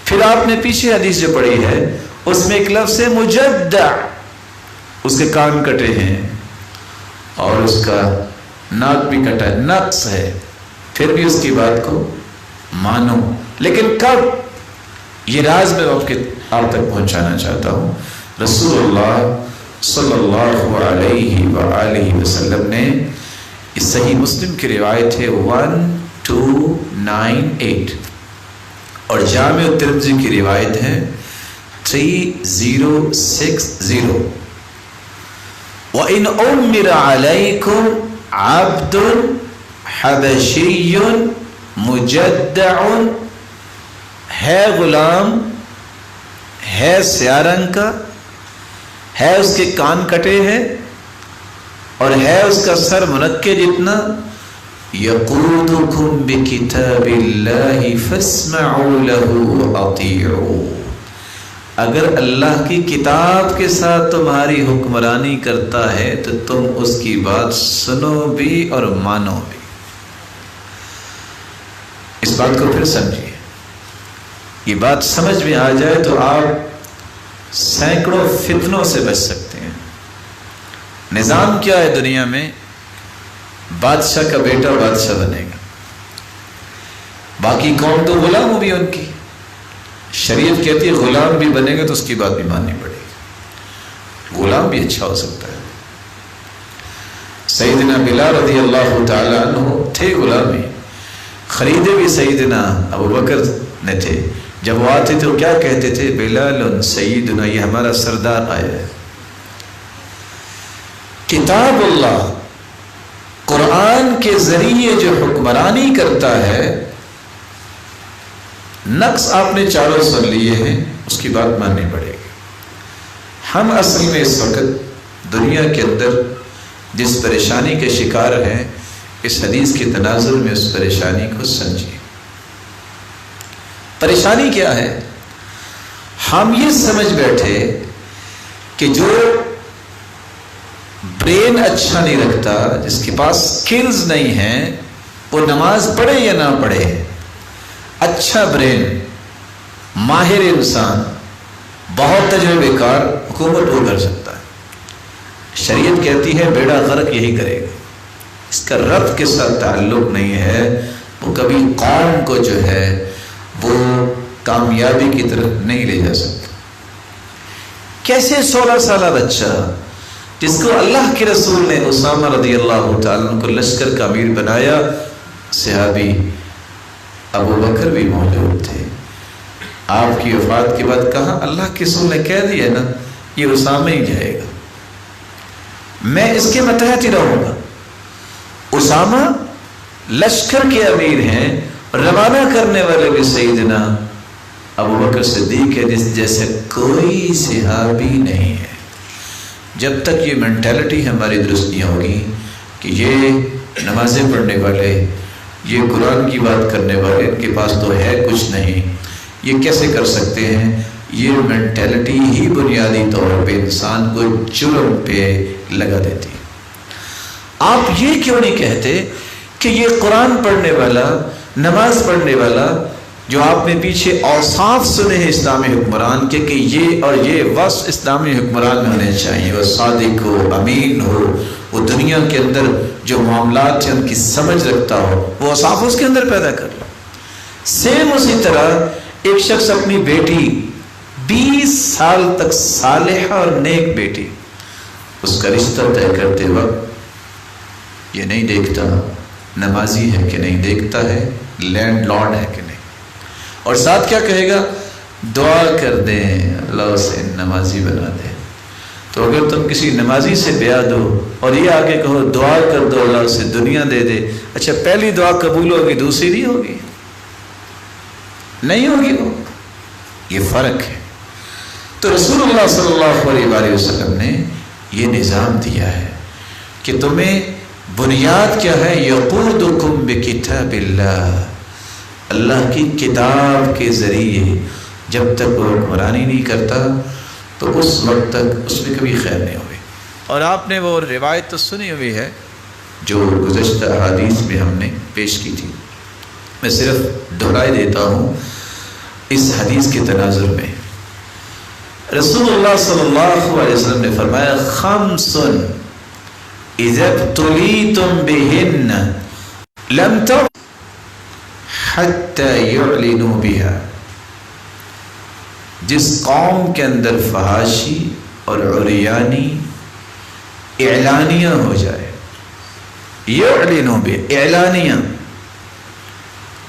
پھر آپ نے پیچھے حدیث جو پڑھی ہے اس میں ایک لفظ ہے مجدع، اس کے کان کٹے ہیں اور اس کا ناک بھی کٹا ہے، نقص ہے، پھر بھی اس کی بات کو مانو. لیکن کب؟ یہ راز میں آپ تک پہنچانا چاہتا ہوں. رسول اللہ صلی اللہ علیہ وآلہ وسلم نے، اس صحیح مسلم کی روایت ہے 1298 اور جامع ترمذی کی روایت ہے 3060. وَإِنْ أُمِّرَ عَلَيْكُمْ عَبْدٌ حَبَشِيٌّ مُجَدَّعٌ، ہے غلام، ہے سیاہ رنگ کا، ہے اس کے کان کٹے ہیں اور ہے اس کا سر منقے جتنا. یقودکم بکتاب اللہ فاسمعوا له واطیعوا، اگر اللہ کی کتاب کے ساتھ تمہاری حکمرانی کرتا ہے تو تم اس کی بات سنو بھی اور مانو بھی. اس بات کو پھر سمجھیے، یہ بات سمجھ میں آ جائے تو آپ سینکڑوں فتنوں سے بچ سکتے ہیں. نظام کیا ہے دنیا میں؟ بادشاہ کا بیٹا بادشاہ بنے گا، باقی قوم تو غلام ہوگی ان کی. شریعت کہتی ہے غلام بھی بنے گا تو اس کی بات بھی ماننی پڑے گی. غلام بھی اچھا ہو سکتا ہے. سیدنا بلال رضی اللہ تعالیٰ عنہ تھے غلام ہی، خریدے بھی سیدنا ابو بکر نے تھے. جب وہ آتے تھے وہ کیا کہتے تھے؟ بلال سیدنا، یہ ہمارا سردار آیا ہے. کتاب اللہ قرآن کے ذریعے جو حکمرانی کرتا ہے، نقص آپ نے چاروں سن لیے ہیں، اس کی بات ماننی پڑے گی. ہم اصل میں اس وقت دنیا کے اندر جس پریشانی کے شکار ہیں، اس حدیث کے تناظر میں اس پریشانی کو سمجھیں. پریشانی کیا ہے؟ ہم یہ سمجھ بیٹھے کہ جو برین اچھا نہیں رکھتا، جس کے پاس سکلز نہیں ہیں، وہ نماز پڑھے یا نہ پڑھے، اچھا برین، ماہر انسان، بہت تجربے کار حکومت وہ کر سکتا ہے۔ شریعت کہتی ہے بیڑا غرق یہی کرے گا، اس کا رب کے ساتھ تعلق نہیں ہے، وہ کبھی قوم کو جو ہے وہ کامیابی کی طرف نہیں لے جا سکتا۔ کیسے 16 سالہ بچہ جس کو اللہ کے رسول نے اسامہ رضی اللہ تعالیٰ عنہ کو لشکر کا امیر بنایا، صحابی ابو بکر بھی موجود تھے، آپ کی وفات کے بعد کہا اللہ کے رسول نے کہہ دیا نا یہ اسامہ ہی جائے گا، میں اس کے متحد ہی رہوں گا۔ اسامہ لشکر کے امیر ہیں، روانہ کرنے والے بھی سیدنا ابو بکر صدیق ہے، جیسے کوئی صحابی نہیں ہے۔ جب تک یہ مینٹیلٹی ہماری درست نہیں ہوگی کہ یہ نمازیں پڑھنے والے، یہ قرآن کی بات کرنے والے، ان کے پاس تو ہے کچھ نہیں، یہ کیسے کر سکتے ہیں، یہ مینٹیلٹی ہی بنیادی طور پہ انسان کو جرم پہ لگا دیتی۔ آپ یہ کیوں نہیں کہتے کہ یہ قرآن پڑھنے والا، نماز پڑھنے والا، جو آپ نے پیچھے اوصاف سنے ہیں اسلامی حکمران کے کہ یہ اور یہ وصف اسلامی حکمران میں ہونے چاہیے، وہ صادق ہو، امین ہو، وہ دنیا کے اندر جو معاملات ہیں ان کی سمجھ رکھتا ہو، وہ اوصاف اس کے اندر پیدا کر لو۔ سیم اسی طرح ایک شخص اپنی بیٹی 20 سال تک صالحہ اور نیک بیٹی، اس کا رشتہ طے کرتے وقت یہ نہیں دیکھتا نمازی ہے کہ نہیں، دیکھتا ہے لینڈ لارڈ ہے کہ نہیں، اور ساتھ کیا کہے گا، دعا کر دیں اللہ اسے نمازی بنا دے۔ تو اگر تم کسی نمازی سے بیعہ دو اور یہ آگے کہو دعا کر دو اللہ اسے دنیا دے دے، اچھا پہلی دعا قبول ہوگی دوسری نہیں ہوگی؟ نہیں ہوگی، وہ یہ فرق ہے۔ تو رسول اللہ صلی اللہ علیہ وآلہ وسلم نے یہ نظام دیا ہے کہ تمہیں بنیاد کیا ہے، یقودکم بکتاب اللہ، اللہ کی کتاب کے ذریعے جب تک وہ حکمرانی نہیں کرتا تو اس وقت تک اس میں کبھی خیر نہیں ہوئی۔ اور آپ نے وہ روایت تو سنی ہوئی ہے جو گزشتہ حدیث میں ہم نے پیش کی تھی، میں صرف دہرائی دیتا ہوں اس حدیث کے تناظر میں۔ رسول اللہ صلی اللہ علیہ وسلم نے فرمایا خمس اذا ابتلیتم بہن لم تر حتی یعلنوا بها، جس قوم کے اندر فحاشی اور عریانی اعلانیہ ہو جائے، یعلنوا بها اعلانیہ،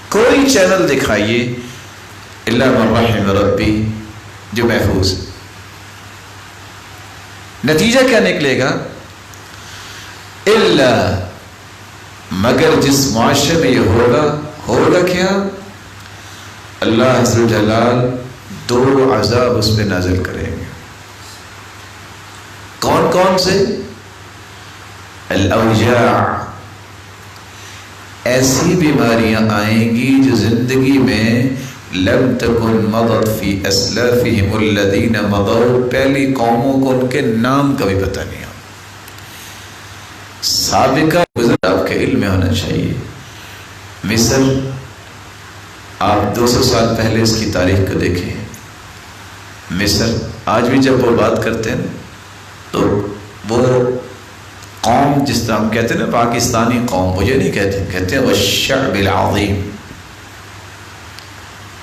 کوئی چینل دکھائیے الا من رحم ربی جو محفوظ ہے، نتیجہ کیا نکلے گا، الا مگر جس معاشرے میں یہ ہوگا کیا، اللہ عز و جلال 2 عذاب اس پہ نازل کریں گے۔ کون کون سے؟ الاوجاع، ایسی بیماریاں آئیں گی جو زندگی میں لم تکن مضت فی اسلافہم الذین مضوا، پہلی قوموں کو ان کے نام کا بھی پتہ نہیں ہو، سابقہ گزر آپ کے علم میں ہونا چاہیے۔ مصر، آپ 200 سال پہلے اس کی تاریخ کو دیکھیں، مصر آج بھی جب وہ بات کرتے ہیں تو وہ قوم جس طرح ہم کہتے ہیں نا پاکستانی قوم، مجھے نہیں کہتے، کہتے ہیں والشعب العظیم،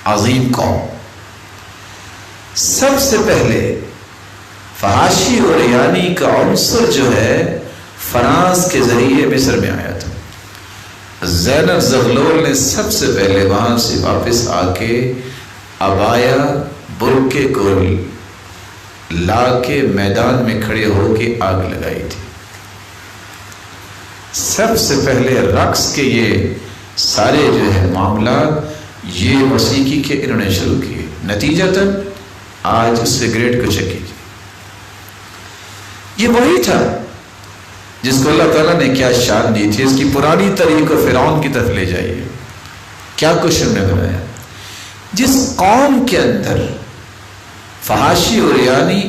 عظیم قوم۔ سب سے پہلے فحاشی اور ریانی کا عنصر جو ہے فرانس کے ذریعے مصر میں آیا تھا۔ زینب زغلول نے سب سے پہلے وہاں سے واپس آ کے عبایا برقعے کو لا کے میدان میں کھڑے ہو کے آگ لگائی تھی۔ سب سے پہلے رقص کے یہ سارے جو ہے معاملات یہ موسیقی کے انہوں نے شروع کیے، نتیجتاً آج اس سگریٹ کو چکی، یہ وہی تھا جس کو اللہ تعالیٰ نے کیا شان دی تھی۔ اس کی پرانی تاریخ کو فرعون کی طرف لے جائیے، کیا کچھ انہوں نے بنایا، جس قوم کے اندر فحاشی اور یعنی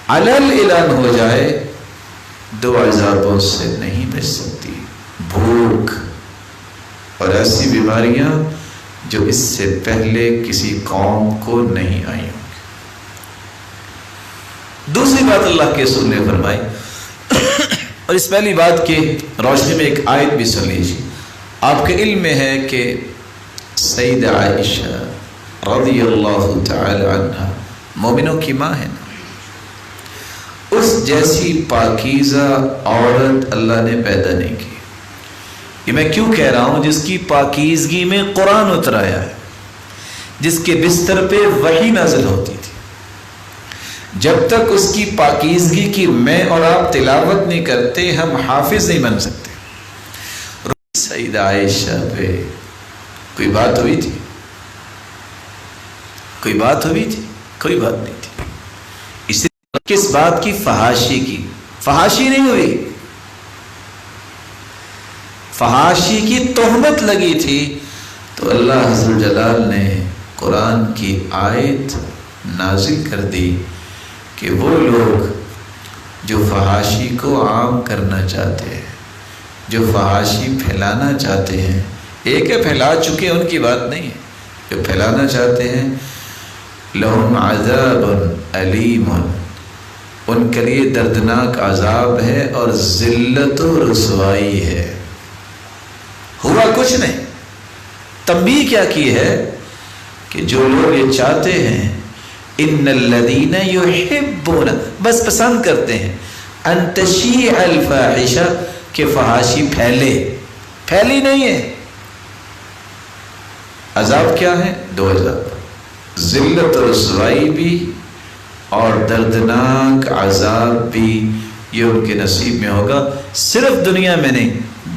علل اعلان ہو جائے 2 عذابوں سے نہیں بچ سکتی، بھوک اور ایسی بیماریاں جو اس سے پہلے کسی قوم کو نہیں آئی ہوں گی۔ دوسری بات اللہ کے رسول نے فرمائی، اور اس پہلی بات کی روشنی میں ایک آیت بھی سن لیجیے۔ آپ کے علم میں ہے کہ سیدہ عائشہ رضی اللہ تعالی عنہ مومنوں کی ماں ہے نا، اس جیسی پاکیزہ عورت اللہ نے پیدا نہیں کی۔ یہ میں کیوں کہہ رہا ہوں؟ جس کی پاکیزگی میں قرآن اترایا ہے، جس کے بستر پہ وحی نازل ہوتی تھی، جب تک اس کی پاکیزگی کی میں اور آپ تلاوت نہیں کرتے ہم حافظ نہیں بن سکتے۔ سیدہ عائشہ پہ کوئی بات ہوئی تھی؟ کوئی بات ہوئی تھی؟ کوئی بات نہیں تھی۔ اس کس بات کی؟ فحاشی کی۔ فحاشی نہیں ہوئی، فحاشی کی تہمت لگی تھی، تو اللہ عز جلال نے قرآن کی آیت نازل کر دی کہ وہ لوگ جو فحاشی کو عام کرنا چاہتے ہیں، جو فحاشی پھیلانا چاہتے ہیں، ایک ہے پھیلا چکے ان کی بات نہیں ہے، جو پھیلانا چاہتے ہیں، لہم عذاب علیم، ان کے لیے دردناک عذاب ہے اور ذلت و رسوائی ہے۔ ہوا کچھ نہیں، تنبیہ کیا کی ہے کہ جو لوگ یہ چاہتے ہیں، ان الذین یحبون، بس پسند کرتے ہیں، ان تشیع الفاحشہ، کہ فحاشی پھیلی نہیں ہے۔ عذاب کیا ہے؟ 2 عذاب، ذلت و رسوائی بھی اور دردناک عذاب بھی، یہ ان کے نصیب میں ہوگا، صرف دنیا میں نہیں،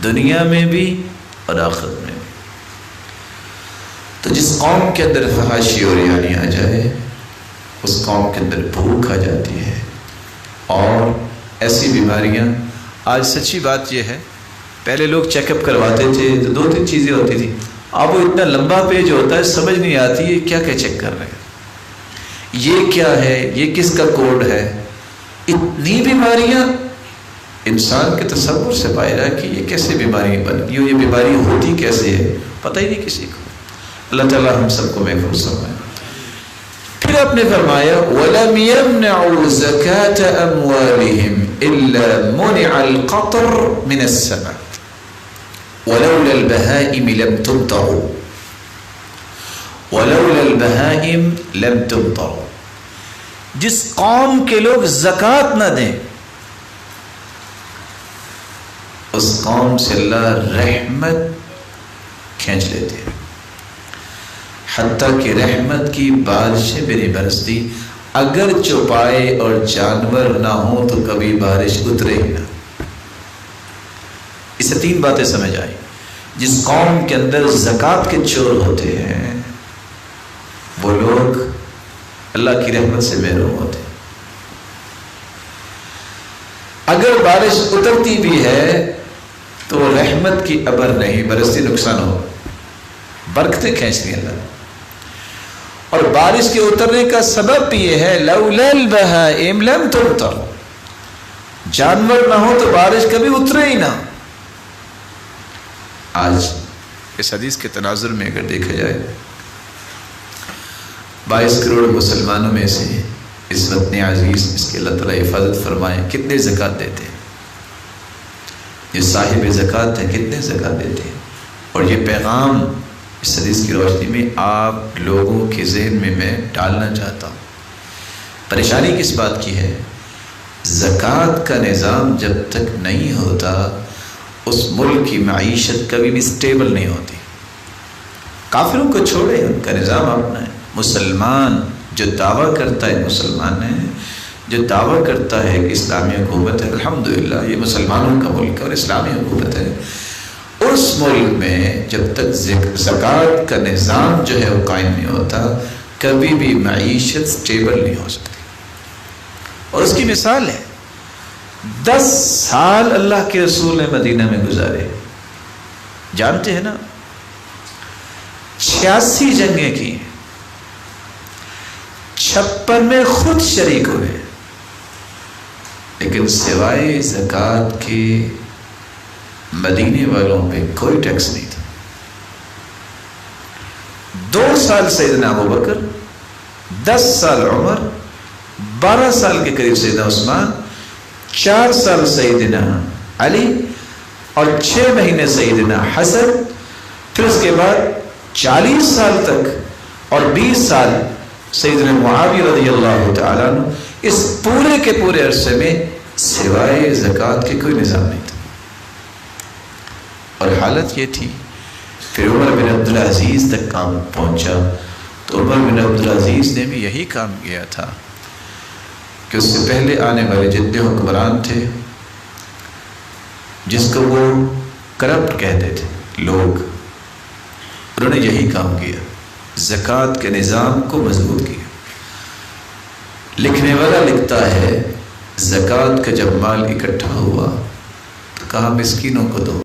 دنیا میں بھی اور آخرت میں بھی۔ تو جس قوم کے اندر فحاشی اور یعنی آ جائے، اس قوم کے اندر بھوک آ جاتی ہے، اور ایسی بیماریاں۔ آج سچی بات یہ ہے، پہلے لوگ چیک اپ کرواتے تھے تو 2-3 چیزیں ہوتی تھی، اب وہ اتنا لمبا پیج ہوتا ہے، سمجھ نہیں آتی ہے کیا کیا چیک کر رہے ہیں، یہ کیا ہے، یہ کس کا کوڈ ہے۔ اتنی بیماریاں انسان کے تصور سے باہر ہے کہ یہ کیسے بیماری بن گئی، یہ بیماری ہوتی کیسے ہے، پتہ ہی نہیں کسی کو۔ اللہ تعالیٰ ہم سب کو محفوظ فرمائے۔ پھر آپ نے فرمایا وَلَمْ يَمْنَعُوا زَكَاةَ أَمْوَالِهِمْ إِلَّا مُنِعَ الْقَطْرُ مِنَ السَّمَاءِ وَلَوْلَا الْبَهَائِمِ لَمْ تُمْطَرُوا وَلَوْلَا الْبَهَائِمِ لَمْ تُمْطَرُوا۔ جس قوم کے لوگ زکوٰۃ نہ دیں، اس قوم سے اللہ رحمت کھینچ لیتے ہیں، حتیٰ کہ رحمت کی بارشیں بھی نہیں برستی، اگر چوپائے اور جانور نہ ہوں تو کبھی بارش اترے ہی نہ۔ اسے 3 باتیں سمجھ آئی۔ جس قوم کے اندر زکوٰۃ کے چور ہوتے ہیں، وہ لوگ اللہ کی رحمت سے محروم ہوتے ہیں۔ اگر بارش اترتی بھی ہے تو رحمت کی ابر نہیں برستی، نقصان ہو، برکتیں کھینچتی ہیں اللہ۔ اور بارش کے اترنے کا سبب بھی یہ ہے لولا البہائم لم تمطر، جانور نہ ہو تو بارش کبھی اترے ہی نہ۔ آج اس حدیث کے تناظر میں اگر دیکھا جائے، 22 کروڑ مسلمانوں میں سے اس وطن عزیز، اس کے اللہ تعالیٰ حفاظت فرمائے، کتنے زکوٰۃ دیتے ہیں؟ یہ صاحب زکوٰۃ ہیں، کتنے زکوٰۃ دیتے ہیں؟ اور یہ پیغام اس حدیث کی روشنی میں آپ لوگوں کے ذہن میں ڈالنا چاہتا ہوں۔ پریشانی کس بات کی ہے؟ زکوٰۃ کا نظام جب تک نہیں ہوتا، اس ملک کی معیشت کبھی بھی سٹیبل نہیں ہوتی۔ کافروں کو چھوڑے، ان کا نظام اپنا ہے۔ مسلمان جو دعویٰ کرتا ہے مسلمان ہے، جو دعویٰ کرتا ہے کہ اسلامی حکومت ہے، الحمدللہ یہ مسلمانوں کا ملک ہے اور اسلامی حکومت ہے، اس ملک میں جب تک زکوٰۃ کا نظام جو ہے وہ قائم نہیں ہوتا، کبھی بھی معیشت سٹیبل نہیں ہو سکتی۔ اور اس کی مثال ہے 10 سال اللہ کے رسول نے مدینہ میں گزارے، جانتے ہیں نا، 86 جنگیں کی، 56 میں خود شریک ہوئے، لیکن سوائے زکوٰۃ کے مدینے والوں پہ کوئی ٹیکس نہیں تھا۔ 2 سال سیدنا ابوبکر، 10 سال عمر، 12 سال کے قریب سیدنا عثمان، 4 سال سیدنا علی اور 6 مہینے سیدنا حسن، پھر اس کے بعد 40 سال تک اور 20 سال سیدنا معاویہ رضی اللہ تعالیٰ عنہ۔ اس پورے کے پورے عرصے میں سوائے زکوٰۃ کے کوئی نظام نہیں تھا، اور حالت یہ تھی۔ پھر عمر بن عبدالعزیز تک کام پہنچا تو عمر بن عبدالعزیز نے بھی یہی کام کیا تھا کہ اس سے پہلے آنے والے جتنے حکمران تھے، جس کو وہ کرپٹ کہتے تھے لوگ، انہوں نے یہی کام کیا، زکوٰۃ کے نظام کو مضبوط کیا۔ لکھنے والا لکھتا ہے زکوٰۃ کا جب مال اکٹھا ہوا تو کہا مسکینوں کو دو،